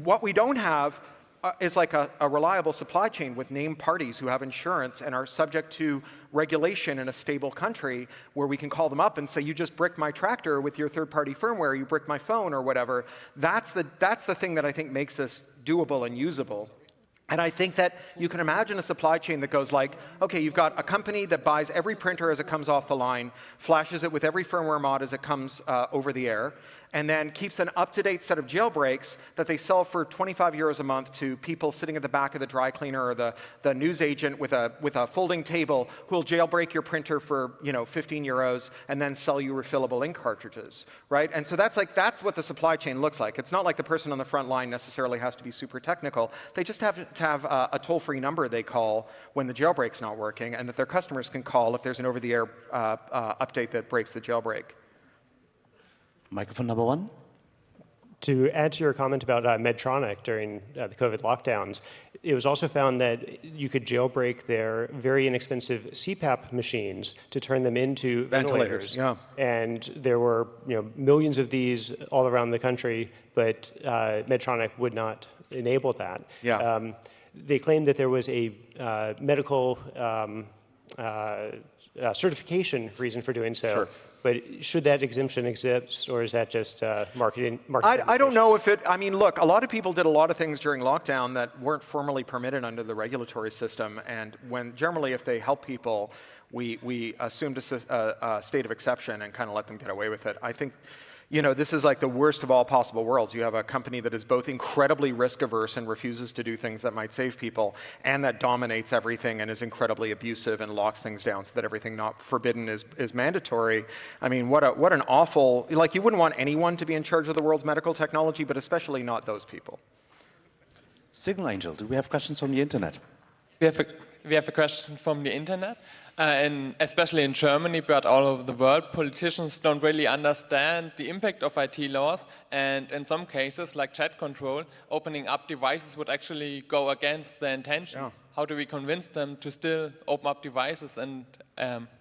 Speaker 1: what we don't have is like a reliable supply chain with named parties who have insurance and are subject to regulation in a stable country where we can call them up and say, you just bricked my tractor with your third-party firmware, you bricked my phone or whatever. That's the thing that I think makes this doable and usable. And I think that you can imagine a supply chain that goes like, okay, you've got a company that buys every printer as it comes off the line, flashes it with every firmware mod as it comes over the air, and then keeps an up-to-date set of jailbreaks that they sell for 25 euros a month to people sitting at the back of the dry cleaner or the news agent with a folding table who will jailbreak your printer for 15 euros and then sell you refillable ink cartridges, right? And so that's what the supply chain looks like. It's not like the person on the front line necessarily has to be super technical. They just have to have a toll-free number they call when the jailbreak's not working and that their customers can call if there's an over-the-air update that breaks the jailbreak.
Speaker 2: Microphone number 1.
Speaker 5: To add to your comment about Medtronic during the COVID lockdowns, it was also found that you could jailbreak their very inexpensive CPAP machines to turn them into ventilators.
Speaker 1: Yeah.
Speaker 5: And there were millions of these all around the country, but Medtronic would not enable that.
Speaker 1: Yeah.
Speaker 5: They claimed that there was a medical certification reason for doing so.
Speaker 1: Sure.
Speaker 5: But should that exemption exist, or is that just marketing?
Speaker 1: I don't know if it, look, a lot of people did a lot of things during lockdown that weren't formally permitted under the regulatory system. And generally, if they help people, we assumed a state of exception and kind of let them get away with it. I think, this is like the worst of all possible worlds. You have a company that is both incredibly risk averse and refuses to do things that might save people, and that dominates everything and is incredibly abusive and locks things down so that everything not forbidden is mandatory. I mean, what an awful, you wouldn't want anyone to be in charge of the world's medical technology, but especially not those people.
Speaker 2: Signal Angel, do we have questions from the internet?
Speaker 6: We have a question from the internet. And especially in Germany, but all over the world, politicians don't really understand the impact of IT laws. And in some cases, like chat control, opening up devices would actually go against their intentions.
Speaker 1: Yeah.
Speaker 6: How do we convince them to still open up devices and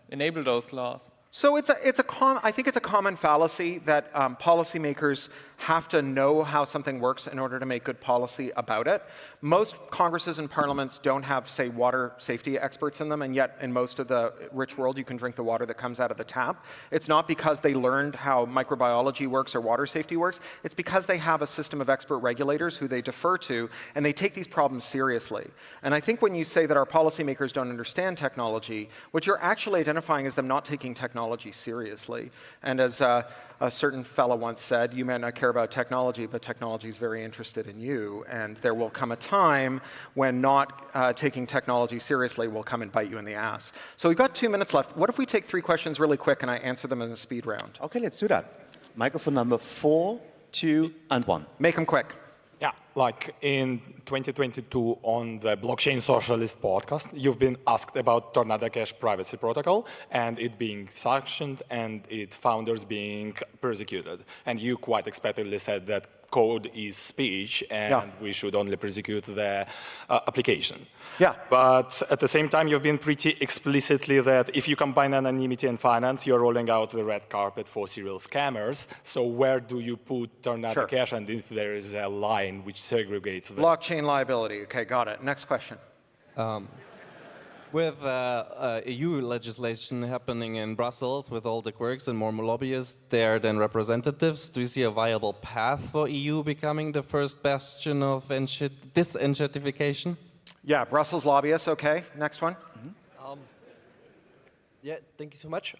Speaker 6: enable those laws?
Speaker 1: So I think it's a common fallacy that policymakers have to know how something works in order to make good policy about it. Most Congresses and parliaments don't have, say, water safety experts in them, and yet in most of the rich world, you can drink the water that comes out of the tap. It's not because they learned how microbiology works or water safety works. It's because they have a system of expert regulators who they defer to, and they take these problems seriously. And I think when you say that our policymakers don't understand technology, what you're actually identifying is them not taking technology seriously. And as a certain fellow once said, you may not care about technology, but technology is very interested in you. And there will come a time when not taking technology seriously will come and bite you in the ass. So we've got 2 minutes left. What if we take 3 questions really quick and I answer them in a speed round?
Speaker 2: Okay, let's do that. Microphone number 4, 2, and 1.
Speaker 1: Make them quick.
Speaker 7: Yeah, like in 2022 on the Blockchain Socialist podcast, you've been asked about Tornado Cash privacy protocol and it being sanctioned and its founders being persecuted. And you quite expectedly said that code is speech and we should only prosecute the application.
Speaker 1: Yeah.
Speaker 7: But at the same time, you've been pretty explicitly that if you combine anonymity and finance, you're rolling out the red carpet for serial scammers. So where do you put Tornado Cash, and if there is a line which segregates them?
Speaker 1: Blockchain liability. Okay, got it. Next question.
Speaker 8: With EU legislation happening in Brussels with all the quirks and more lobbyists there than representatives, do you see a viable path for EU becoming the first bastion of disenshittification?
Speaker 1: Yeah, Brussels lobbyists, okay. Next one.
Speaker 9: Yeah, thank you so much.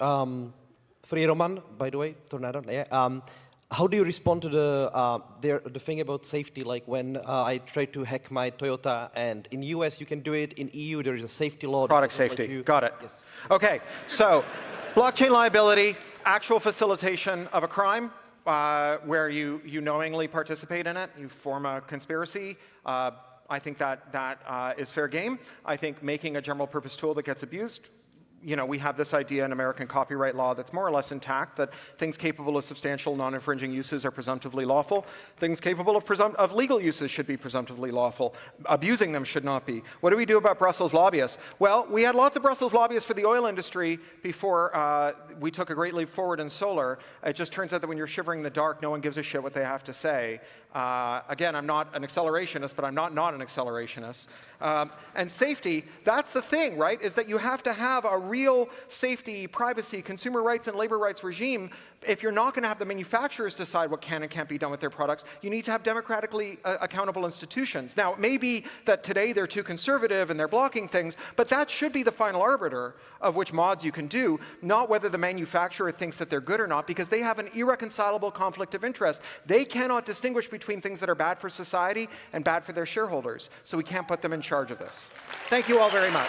Speaker 9: Free Roman, by the way, Tornado. Yeah. How do you respond to the thing about safety? Like when I try to hack my Toyota, and in US you can do it. In EU there is a safety law.
Speaker 1: Product safety. Got it. Yes. Okay. So, blockchain liability, actual facilitation of a crime where you knowingly participate in it. You form a conspiracy. I think that is fair game. I think making a general purpose tool that gets abused. You know, we have this idea in American copyright law that's more or less intact, that things capable of substantial non-infringing uses are presumptively lawful. Things capable of legal uses should be presumptively lawful. Abusing them should not be. What do we do about Brussels lobbyists? Well, we had lots of Brussels lobbyists for the oil industry before we took a great leap forward in solar. It just turns out that when you're shivering in the dark, no one gives a shit what they have to say. Again, I'm not an accelerationist, but I'm not an accelerationist. And safety, that's the thing, right, is that you have to have a real safety, privacy, consumer rights, and labor rights regime. If you're not going to have the manufacturers decide what can and can't be done with their products, you need to have democratically accountable institutions. Now, it may be that today they're too conservative and they're blocking things, but that should be the final arbiter of which mods you can do, not whether the manufacturer thinks that they're good or not, because they have an irreconcilable conflict of interest. They cannot distinguish between things that are bad for society and bad for their shareholders, so we can't put them in charge of this. Thank you all very much.